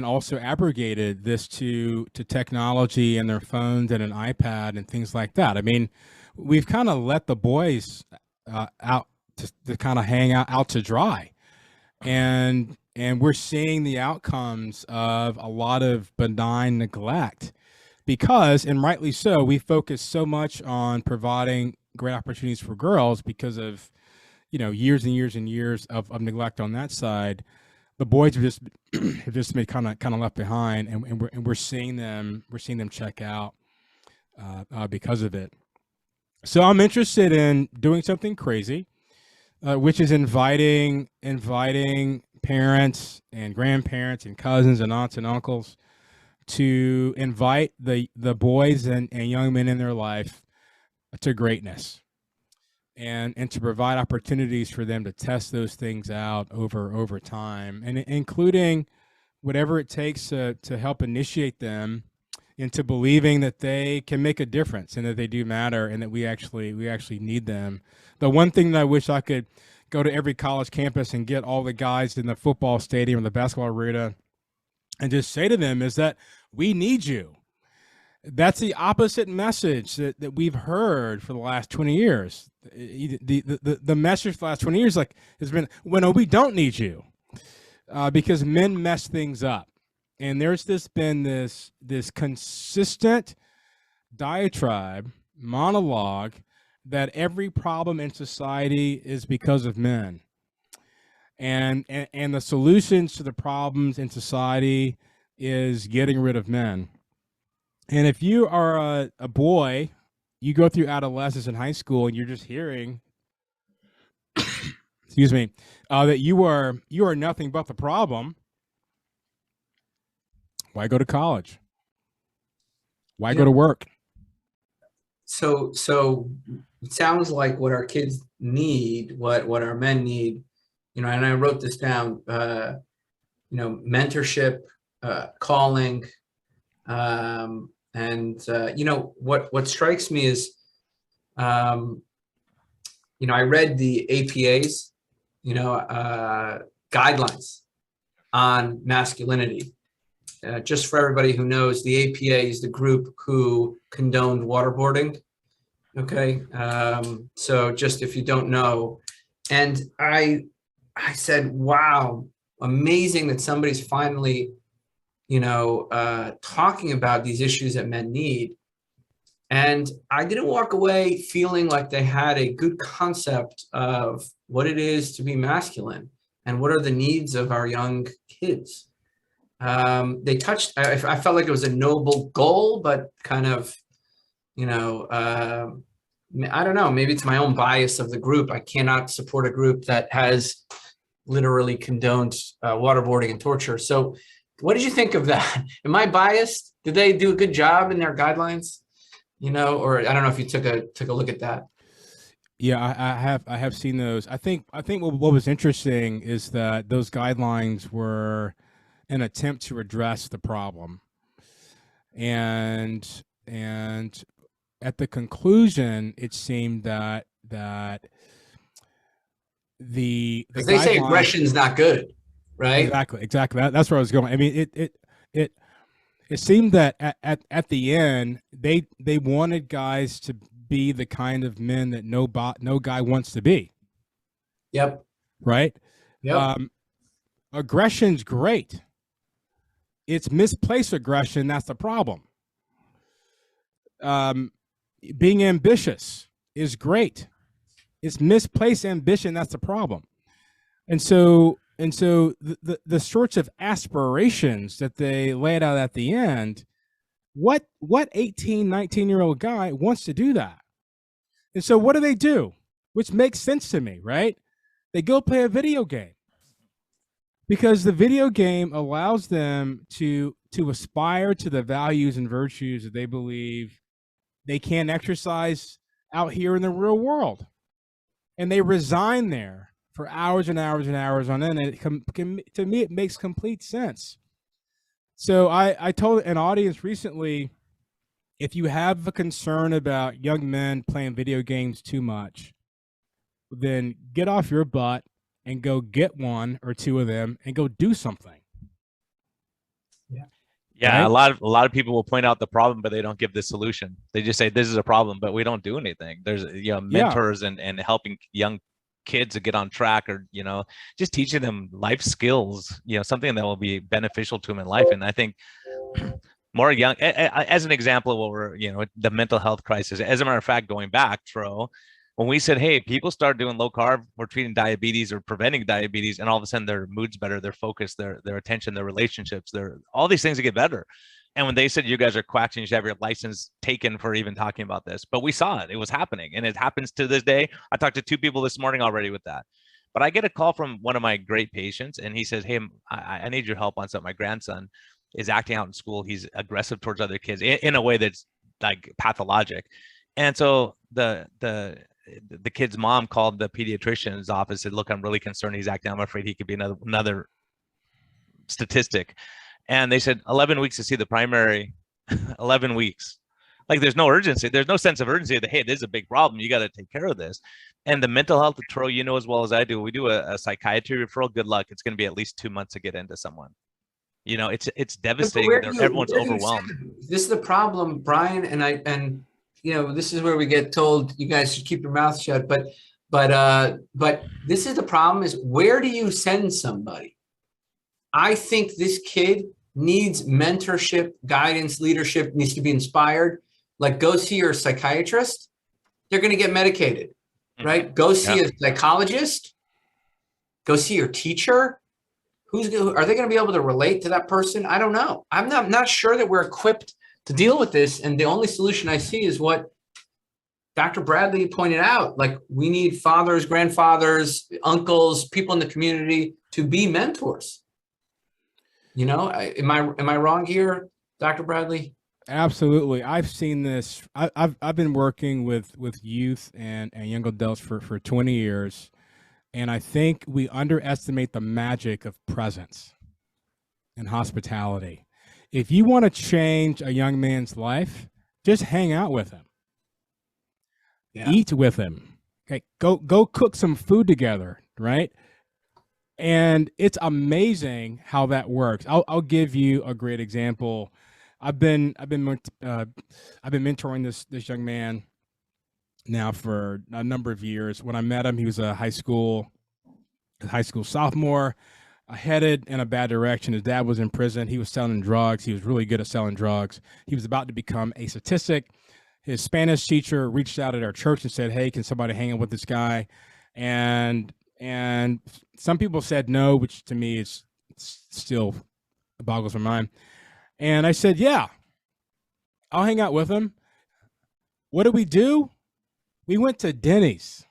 also abrogated this to technology and their phones and an iPad and things like that. I mean, we've kind of let the boys out to kind of hang out to dry, and we're seeing the outcomes of a lot of benign neglect because, and rightly so, we focus so much on providing great opportunities for girls because of years and years and years of neglect on that side. The boys have just been kind of left behind, and we're seeing them check out because of it. So I'm interested in doing something crazy, which is inviting parents and grandparents and cousins and aunts and uncles to invite the boys and young men in their life to greatness. And to provide opportunities for them to test those things out over time, and including whatever it takes to help initiate them into believing that they can make a difference and that they do matter and that we actually need them. The one thing that I wish I could go to every college campus and get all the guys in the football stadium or the basketball arena and just say to them is that we need you. That's the opposite message that we've heard for the last 20 years. The message for the last 20 years has been, well, no, we don't need you, because men mess things up. And there's been this consistent diatribe, monologue, that every problem in society is because of men. And the solutions to the problems in society is getting rid of men. And if you are a boy, you go through adolescence and high school, and you're just hearing, excuse me, that you are nothing but the problem. Why go to college? Why go to work? So it sounds like what our kids need, what our men need, and I wrote this down. Mentorship, calling. What strikes me is, I read the APAs, guidelines on masculinity. Just for everybody who knows, the APA is the group who condoned waterboarding. Okay, so just if you don't know, and I said, wow, amazing that somebody's finally, talking about these issues that men need. And I didn't walk away feeling like they had a good concept of what it is to be masculine and what are the needs of our young kids. They touched, I felt like it was a noble goal, but kind of, I don't know, maybe it's my own bias of the group. I cannot support a group that has literally condoned waterboarding and torture. So what did you think of that? Am I biased? Did they do a good job in their guidelines? Or I don't know if you took a look at that. Yeah, I have seen those. I think what was interesting is that those guidelines were an attempt to address the problem. And at the conclusion, it seemed that the they say aggression's not good, right? Exactly. That's where I was going. I mean, it seemed that at the end they wanted guys to be the kind of men that no guy wants to be. Yep. Right. Yep. Aggression's great. It's misplaced aggression that's the problem. Being ambitious is great. It's misplaced ambition that's the problem. And so the sorts of aspirations that they laid out at the end, what 18, 19-year-old guy wants to do that? And so what do? Which makes sense to me, right? They go play a video game because the video game allows them to aspire to the values and virtues that they believe they can't exercise out here in the real world. And they resign there for hours and hours and hours on end. And to me, it makes complete sense. So I told an audience recently, if you have a concern about young men playing video games too much, then get off your butt and go get one or two of them and go do something. Yeah, right? a lot of people will point out the problem, but they don't give the solution. They just say this is a problem, but we don't do anything. There's mentors and helping young kids to get on track, or just teaching them life skills, something that will be beneficial to them in life. And I think more young, as an example of what we're, the mental health crisis. As a matter of fact, going back, Tro, when we said, hey, people start doing low carb, we're treating diabetes or preventing diabetes, and all of a sudden their mood's better, their focus, their attention, their relationships, all these things that get better. And when they said you guys are quacks and you should have your license taken for even talking about this, but we saw it was happening, and it happens to this day. I talked to 2 people this morning already with that. But I get a call from one of my great patients, and he says, hey, I need your help on something. My grandson is acting out in school. He's aggressive towards other kids in a way that's like pathologic. And so the kid's mom called the pediatrician's office and said, look, I'm really concerned he's acting. I'm afraid he could be another statistic. And they said 11 weeks to see the primary, 11 weeks. Like there's no urgency. There's no sense of urgency that, hey, this is a big problem. You got to take care of this. And the mental health referral, as well as I do, we do a psychiatry referral. Good luck. It's going to be at least 2 months to get into someone. It's devastating. Everyone's overwhelmed. This is the problem, Brian. And this is where we get told you guys should keep your mouth shut. But this is the problem: is where do you send somebody? I think this kid needs mentorship, guidance, leadership, needs to be inspired. Like, go see your psychiatrist. They're going to get medicated, right? Go see a psychologist. Go see your teacher. Are they going to be able to relate to that person? I don't know. I'm not sure that we're equipped to deal with this. And the only solution I see is what Dr. Bradley pointed out. Like, we need fathers, grandfathers, uncles, people in the community to be mentors. Am I wrong here, Dr. Bradley? Absolutely. I've seen this. I've been working with youth and young adults for 20 years. And I think we underestimate the magic of presence and hospitality. If you want to change a young man's life, just hang out with him. Yeah. Eat with him. Okay. Go cook some food together, right? And it's amazing how that works. I'll give you a great example. I've been mentoring this young man now for a number of years. When I met him, he was a high school sophomore, headed in a bad direction. His dad was in prison. He was selling drugs. He was really good at selling drugs. He was about to become a statistic. His Spanish teacher reached out at our church and said, "Hey, can somebody hang out with this guy?" And some people said no, which to me is still boggles my mind. And I said, "Yeah, I'll hang out with him." What did we do? We went to Denny's.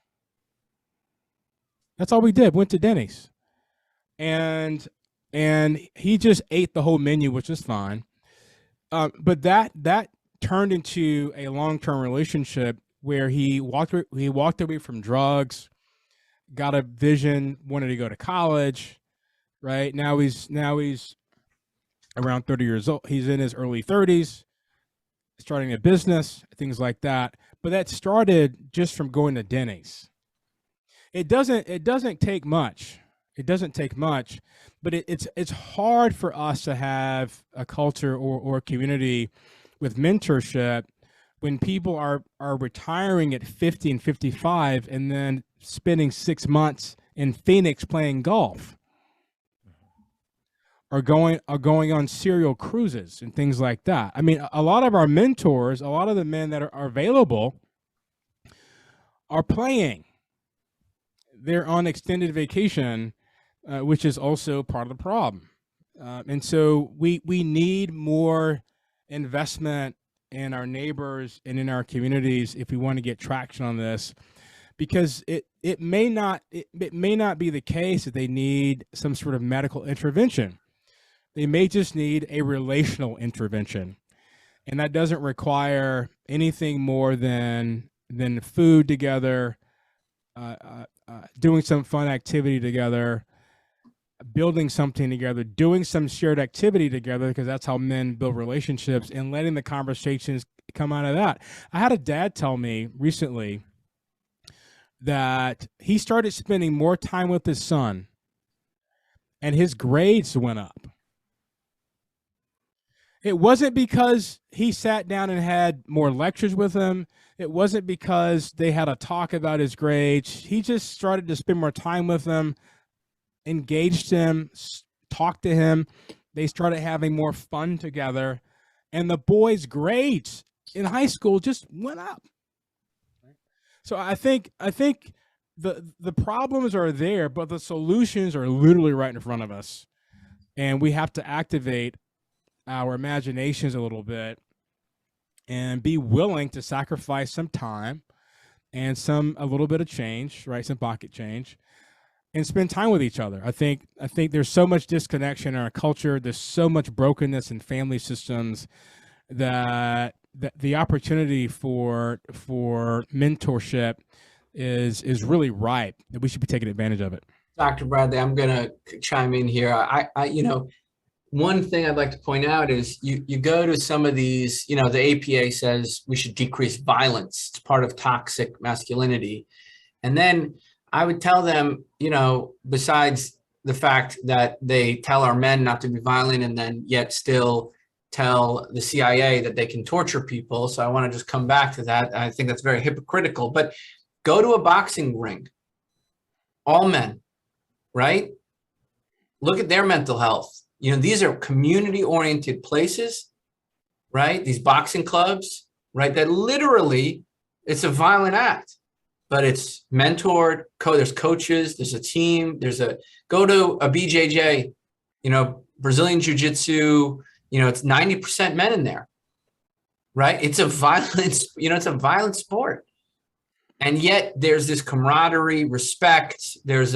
That's all we did. Went to Denny's. And he just ate the whole menu, which is fine. But that turned into a long-term relationship where he walked away from drugs, got a vision, wanted to go to college, right? Now he's around 30 years old. He's in his early 30s, starting a business, things like that. But that started just from going to Denny's. It doesn't take much. It doesn't take much, but it's hard for us to have a culture or community with mentorship when people are retiring at 50 and 55 and then spending 6 months in Phoenix playing golf, or going on serial cruises and things like that. I mean, a lot of our mentors, a lot of the men that are available are playing. They're on extended vacation, which is also part of the problem. And so we need more investment in our neighbors and in our communities if we want to get traction on this, because it may not be the case that they need some sort of medical intervention. They may just need a relational intervention, and that doesn't require anything more than food together, doing some fun activity together, building something together, doing some shared activity together, because that's how men build relationships, and letting the conversations come out of that. I had a dad tell me recently that he started spending more time with his son and his grades went up. It wasn't because he sat down and had more lectures with him. It wasn't because they had a talk about his grades. He just started to spend more time with him, engaged him, talked to him. They started having more fun together, and the boy's grades in high school just went up. So I think the problems are there, but the solutions are literally right in front of us, and we have to activate our imaginations a little bit and be willing to sacrifice some time and a little bit of change, right? Some pocket change, and spend time with each other. I think there's so much disconnection in our culture. There's so much brokenness in family systems that the opportunity for mentorship is really ripe, and we should be taking advantage of it. Dr. Bradley, I'm going to chime in here. I one thing I'd like to point out is you go to some of these, the APA says we should decrease violence. It's part of toxic masculinity. And then I would tell them, besides the fact that they tell our men not to be violent and then yet still tell the CIA that they can torture people. So I want to just come back to that. I think that's very hypocritical. But go to a boxing ring, all men, right? Look at their mental health. These are community-oriented places, right? These boxing clubs, right? That literally, it's a violent act, but it's mentored. There's coaches. There's a team. Go to a BJJ, Brazilian Jiu-Jitsu. It's 90% men in there, right? It's a violent sport, and yet there's this camaraderie, respect. There's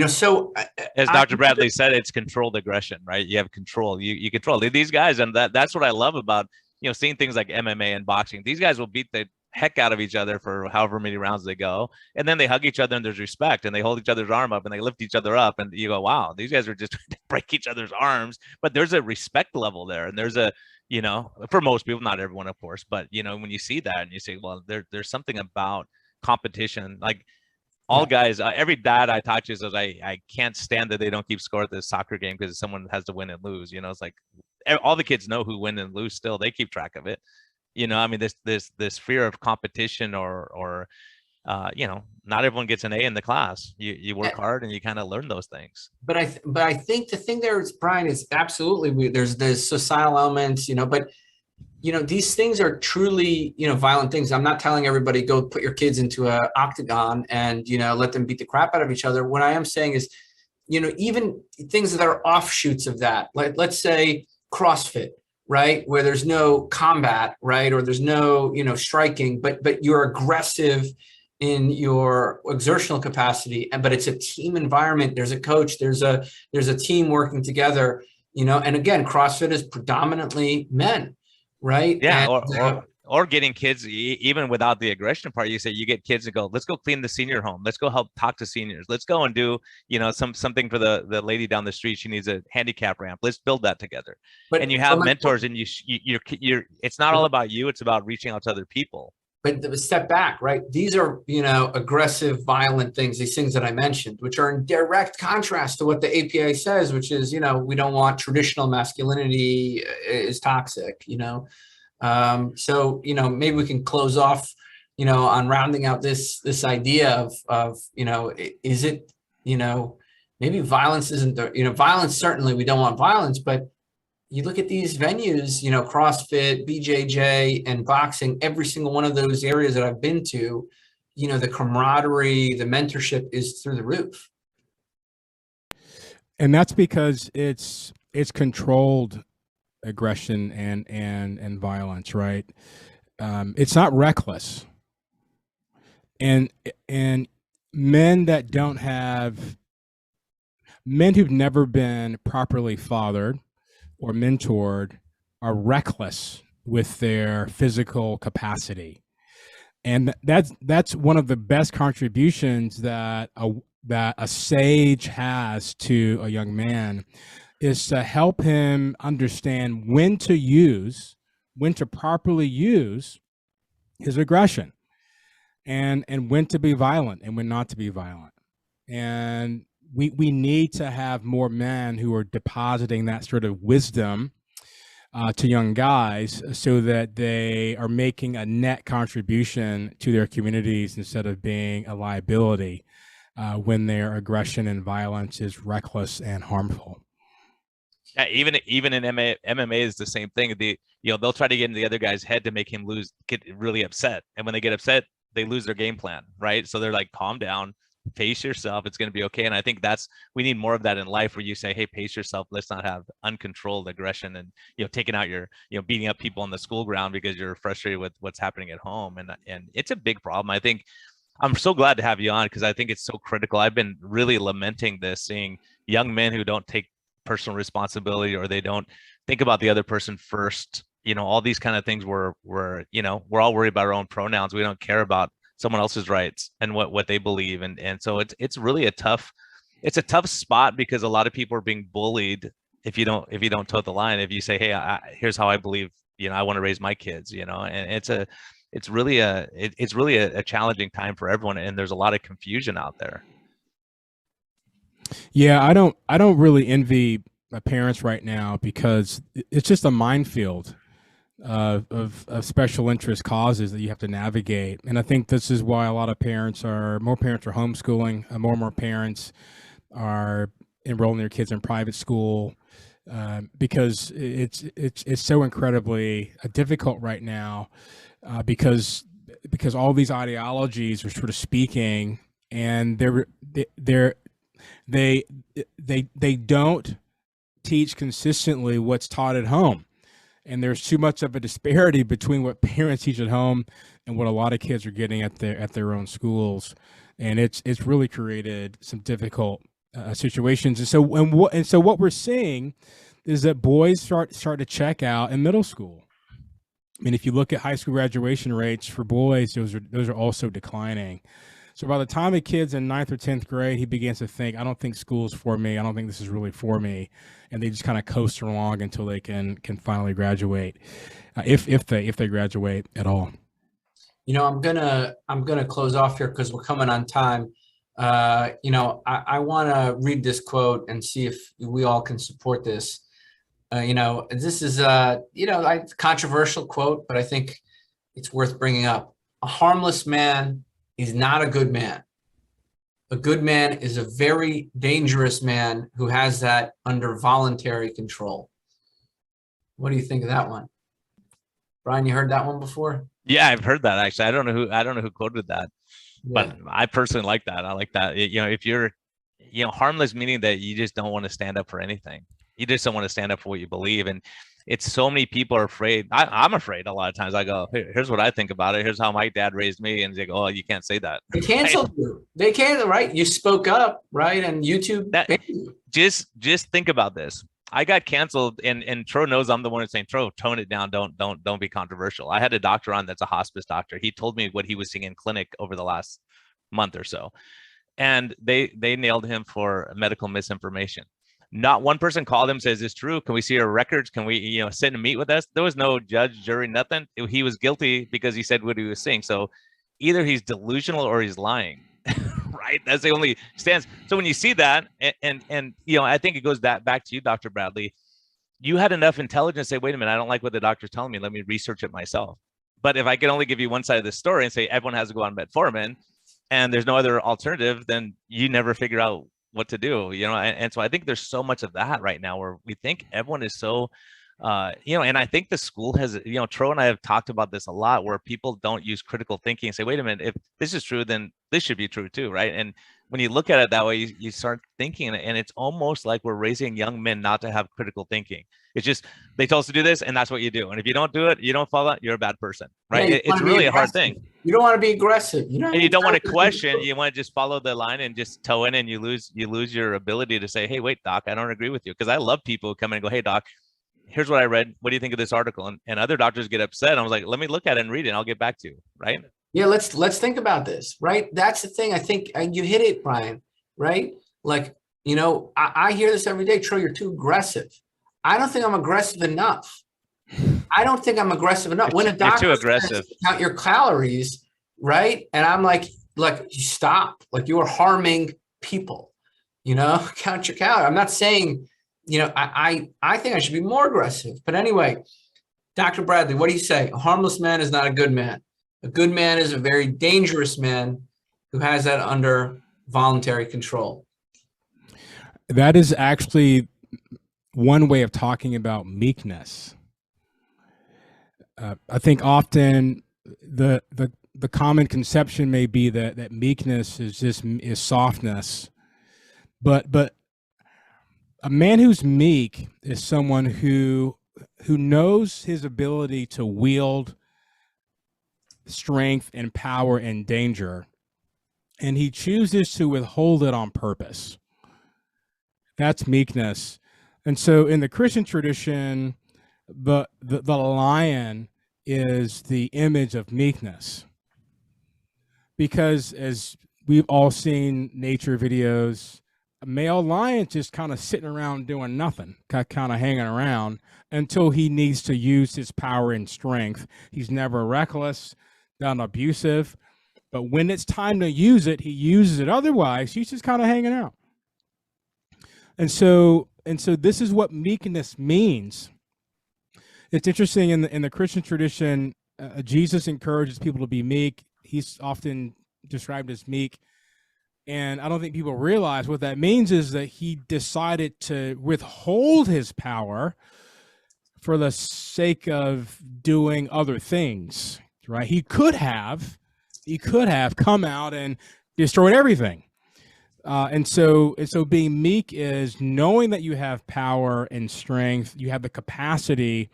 so as Dr. Bradley said, it's controlled aggression, right? You have control. You control these guys, and that's what I love about seeing things like MMA and boxing. These guys will beat the heck out of each other for however many rounds they go, and then they hug each other and there's respect, and they hold each other's arm up and they lift each other up, and you go, wow, these guys are just trying to break each other's arms, but there's a respect level there, and there's a for most people, not everyone, of course, but when you see that and you say, well, there's something about competition, like all guys, every dad I talk to says, I can't stand that they don't keep score at this soccer game because someone has to win and lose. You know, it's like all the kids know who win and lose still. They keep track of it. You know, I mean, this fear of competition or you know, not everyone gets an A in the class. You work hard and you kind of learn those things. But I think the thing there is, Brian, is absolutely there's societal elements, you know, but you know, these things are truly, you know, violent things. I'm not telling everybody go put your kids into an octagon and, you know, let them beat the crap out of each other. What I am saying is, you know, even things that are offshoots of that, like let's say CrossFit, right, where there's no combat, right, or there's no, you know, striking, but you're aggressive in your exertional capacity, but it's a team environment. There's a coach, there's a team working together, you know, and again, CrossFit is predominantly men, right? Yeah, and, or getting kids, even without the aggression part, you say you get kids to go, let's go clean the senior home. Let's go help talk to seniors. Let's go and do, you know, something for the lady down the street. She needs a handicap ramp. Let's build that together. And you have mentors, and you're it's not all about you. It's about reaching out to other people. But step back, right? These are, you know, aggressive, violent things, these things that I mentioned, which are in direct contrast to what the APA says, which is, you know, we don't want traditional masculinity is toxic, you know? So, you know, maybe we can close off, you know, on rounding out this idea of, you know, is it, you know, maybe violence isn't the, you know, violence, certainly we don't want violence, but you look at these venues, you know, CrossFit, BJJ, and boxing, every single one of those areas that I've been to, you know, the camaraderie, the mentorship is through the roof. And that's because it's controlled aggression and violence, right? It's not reckless. And men who've never been properly fathered or mentored are reckless with their physical capacity. And that's one of the best contributions that a sage has to a young man, is to help him understand when to properly use his aggression, and when to be violent and when not to be violent. And we need to have more men who are depositing that sort of wisdom to young guys, so that they are making a net contribution to their communities instead of being a liability when their aggression and violence is reckless and harmful. Yeah, even in MMA is the same thing. They'll try to get into the other guy's head to make him get really upset, and when they get upset, they lose their game plan, right? So they're like, calm down. Pace yourself, it's going to be okay. And I think we need more of that in life, where you say, hey, pace yourself. Let's not have uncontrolled aggression and, you know, taking out beating up people on the school ground because you're frustrated with what's happening at home. And it's a big problem. I think I'm so glad to have you on, because I think it's so critical. I've been really lamenting this, seeing young men who don't take personal responsibility, or they don't think about the other person first. You know, all these kind of things where you know, we're all worried about our own pronouns. We don't care about someone else's rights and what they believe. And so it's really a tough spot, because a lot of people are being bullied if you don't toe the line. If you say, hey, here's how I believe, you know, I want to raise my kids, you know. And it's really a challenging time for everyone, and there's a lot of confusion out there. Yeah, I don't really envy my parents right now, because it's just a minefield of special interest causes that you have to navigate. And I think this is why a lot of more parents are homeschooling. More and more parents are enrolling their kids in private school, because it's so incredibly difficult right now, because all these ideologies are sort of speaking, and they don't teach consistently what's taught at home. And there's too much of a disparity between what parents teach at home and what a lot of kids are getting at their own schools, and it's really created some difficult situations. And so what we're seeing is that boys start to check out in middle school. I mean, if you look at high school graduation rates for boys, those are also declining. So by the time a kid's in 9th or 10th grade, he begins to think, I don't think school's for me. I don't think this is really for me. And they just kind of coast along until they can finally graduate, if they graduate at all. You know, I'm gonna close off here because we're coming on time. I want to read this quote and see if we all can support this. This is a controversial quote, but I think it's worth bringing up. A harmless man is not a good man. A good man is a very dangerous man who has that under voluntary control. What do you think of that one? Brian, you heard that one before? Yeah, I've heard that actually. I don't know who quoted that, Yeah. but I personally like that. I like that. If you're, harmless, meaning that you just don't want to stand up for anything. You just don't want to stand up for what you believe. And it's so many people are afraid. I'm afraid a lot of times. I go, here's what I think about it. Here's how my dad raised me. And they go, oh, you can't say that. They canceled you. They can't, right? You spoke up, right? And YouTube. Just think about this. I got canceled, and Tro knows I'm the one who's saying, Tro, tone it down. Don't be controversial. I had a doctor on that's a hospice doctor. He told me what he was seeing in clinic over the last month or so. And they nailed him for medical misinformation. Not one person called him, says, it's true. Can we see your records? Can we, sit and meet with us? There was no judge, jury, nothing. He was guilty because he said what he was saying. So either he's delusional or he's lying. Right? That's the only stance. So when you see that, and I think it goes back to you, Dr. Bradley, you had enough intelligence to say, wait a minute, I don't like what the doctor's telling me. Let me research it myself. But if I can only give you one side of the story and say everyone has to go on metformin and there's no other alternative, then you never figure out what to do, and so I think there's so much of that right now where we think everyone is so, and I think the school has, Tro and I have talked about this a lot, where people don't use critical thinking and say, wait a minute, if this is true, then this should be true too, right? And when you look at it that way, you start thinking, and it's almost like we're raising young men not to have critical thinking. It's just, they tell us to do this, and that's what you do. And if you don't do it, you don't follow it, you're a bad person, right? Yeah, it's really a hard thing. You don't want to be aggressive. And you don't want to question. You want to just follow the line and just toe in, and you lose your ability to say, hey, wait, doc, I don't agree with you. Because I love people who come in and go, hey, doc, here's what I read. What do you think of this article? And other doctors get upset. I was like, let me look at it and read it, and I'll get back to you, right? Yeah, let's think about this, right? That's the thing. I think you hit it, Brian, right? Like, I hear this every day. Troy, you're too aggressive. I don't think I'm aggressive enough. When a doctor too aggressive. says, count your calories, right? And I'm like, stop. Like, you are harming people, count your calories. I'm not saying, I think I should be more aggressive. But anyway, Dr. Bradley, what do you say? A harmless man is not a good man. A good man is a very dangerous man who has that under voluntary control. That is actually one way of talking about meekness. I think often the common conception may be that meekness is softness, but a man who's meek is someone who knows his ability to wield strength and power and danger, and he chooses to withhold it on purpose. That's meekness. And so in the Christian tradition, the lion is the image of meekness, because as we've all seen nature videos, a male lion just kind of sitting around doing nothing, kind of hanging around until he needs to use his power and strength. He's never reckless, not abusive, but when it's time to use it, he uses it. Otherwise, he's just kind of hanging out. And so this is what meekness means. It's interesting in the Christian tradition, Jesus encourages people to be meek. He's often described as meek. And I don't think people realize what that means is that he decided to withhold his power for the sake of doing other things, right? He could have come out and destroyed everything. And so being meek is knowing that you have power and strength, you have the capacity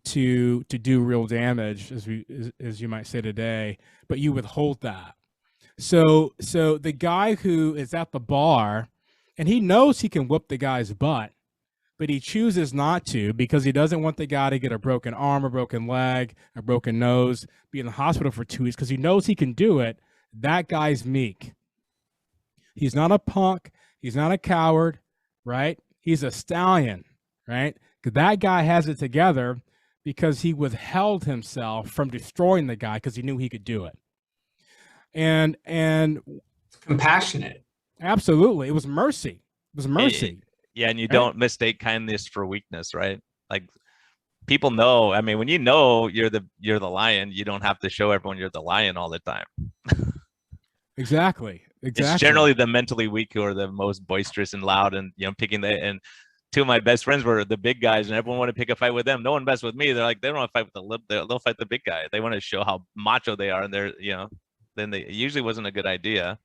to do real damage, as you might say today, but you withhold that. So the guy who is at the bar and he knows he can whoop the guy's butt, but he chooses not to because he doesn't want the guy to get a broken arm, a broken leg, a broken nose, be in the hospital for 2 weeks because he knows he can do it. That guy's meek. He's not a punk. He's not a coward, right? He's a stallion, right? Because that guy has it together because he withheld himself from destroying the guy because he knew he could do it. And Compassionate. Absolutely. It was mercy. It was mercy. Yeah, and you Right? don't mistake kindness for weakness, right? Like people know. I mean, when you know you're the lion, you don't have to show everyone you're the lion all the time. Exactly. It's generally the mentally weak who are the most boisterous and loud, and picking the. And two of my best friends were the big guys, and everyone wanted to pick a fight with them. No one messed with me. They're like, they don't want to fight with the lip. They'll fight the big guy. They want to show how macho they are, and they're then it usually wasn't a good idea.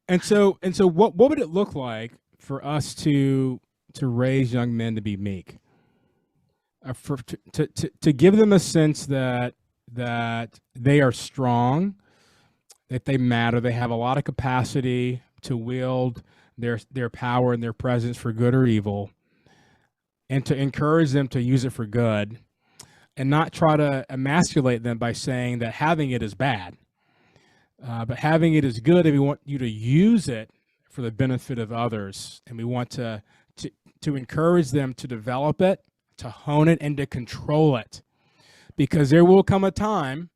And so what would it look like for us to raise young men to be meek? To give them a sense that they are strong, that they matter, they have a lot of capacity to wield their power and their presence for good or evil, and to encourage them to use it for good, and not try to emasculate them by saying that having it is bad. But having it is good, and we want you to use it for the benefit of others, and we want to encourage them to develop it, to hone it, and to control it, because there will come a time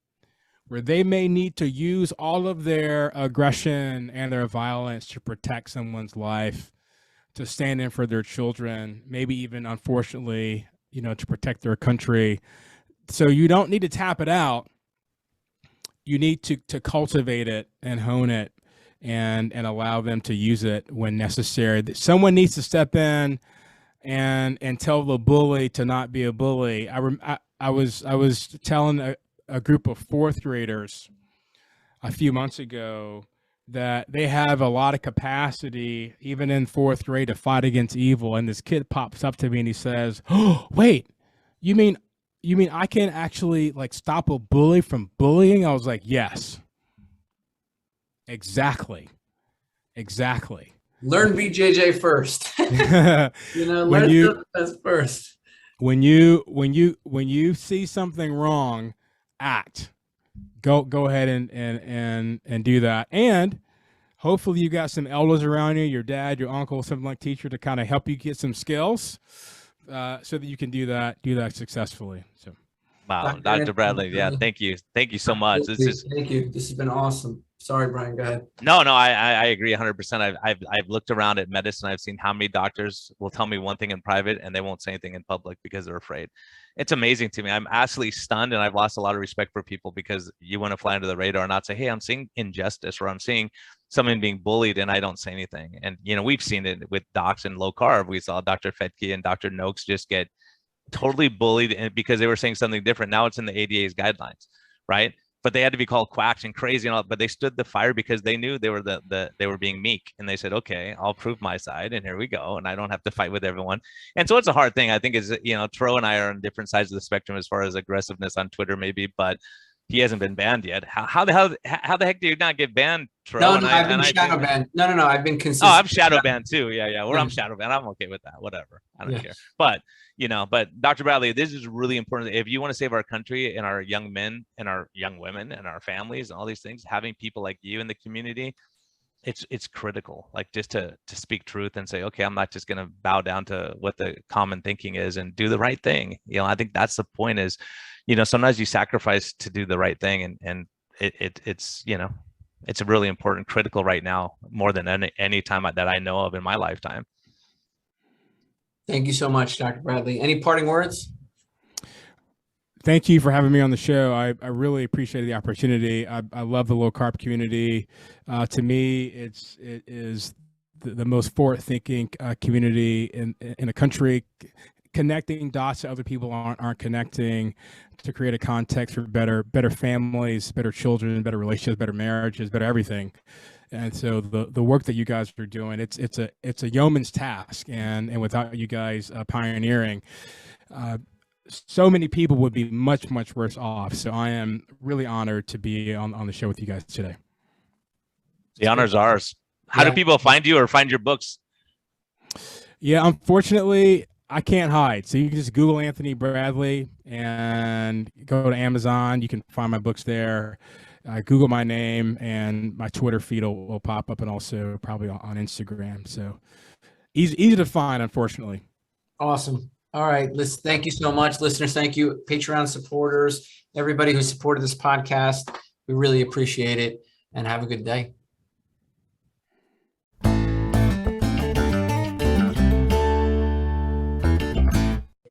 where they may need to use all of their aggression and their violence to protect someone's life, to stand in for their children, maybe even, unfortunately, to protect their country. So you don't need to tap it out. You need to cultivate it and hone it, and allow them to use it when necessary. Someone needs to step in and tell the bully to not be a bully. I was telling a group of fourth graders a few months ago that they have a lot of capacity, even in fourth grade, to fight against evil. And this kid pops up to me and he says, "Oh, wait, you mean I can actually stop a bully from bullying?" I was like, yes, exactly. Learn BJJ first. Learn stuff first. When you see something wrong, act. Go ahead and do that. And hopefully you got some elders around you, your dad, your uncle, something like teacher, to kind of help you get some skills. So that you can do that successfully. So, wow, Dr. Bradley, yeah, thank you so much. Thank you. This has been awesome. Sorry, Brian, go ahead. No, I agree 100%. I've looked around at medicine. I've seen how many doctors will tell me one thing in private and they won't say anything in public because they're afraid. It's amazing to me. I'm absolutely stunned, and I've lost a lot of respect for people because you want to fly under the radar and not say, "Hey, I'm seeing injustice," or "I'm seeing someone being bullied," and I don't say anything. And we've seen it with docs and low carb. We saw Dr. Fetke and Dr. Noakes just get totally bullied because they were saying something different. Now it's in the ADA's guidelines, right? But they had to be called quacks and crazy and all. But they stood the fire because they knew they were they were being meek, and they said, "Okay, I'll prove my side, and here we go, and I don't have to fight with everyone." And so it's a hard thing. I think is Tro and I are on different sides of the spectrum as far as aggressiveness on Twitter, maybe, but he hasn't been banned yet. How the heck do you not get banned, Tro? No, I've been shadow banned. No, I've been consistent. Oh, I'm shadow banned too. Yeah. Well, I'm shadow banned. I'm okay with that. Whatever. I don't care. But but Dr. Bradley, this is really important. If you want to save our country and our young men and our young women and our families and all these things, having people like you in the community, it's critical. Just to speak truth and say, okay, I'm not just going to bow down to what the common thinking is and do the right thing. I think that's the point is, sometimes you sacrifice to do the right thing, and it's it's really important, critical right now, more than any time that I know of in my lifetime. Thank you so much, Dr. Bradley. Any parting words? Thank you for having me on the show. I really appreciate the opportunity. I love the low carb community. To me, it is the most forward-thinking community in the country, connecting dots that other people aren't connecting, to create a context for better families, better children, better relationships, better marriages, better everything. And so the work that you guys are doing, it's a yeoman's task, and without you guys pioneering, so many people would be much worse off. So I am really honored to be on the show with you guys today. The honor's ours. How do people find you or find your books? Yeah, unfortunately, I can't hide. So you can just Google Anthony Bradley and go to Amazon. You can find my books there. Google my name, and my Twitter feed will pop up, and also probably on Instagram. So easy to find, unfortunately. Awesome. All right. Thank you so much, listeners. Thank you, Patreon supporters, everybody who supported this podcast. We really appreciate it. and have a good day.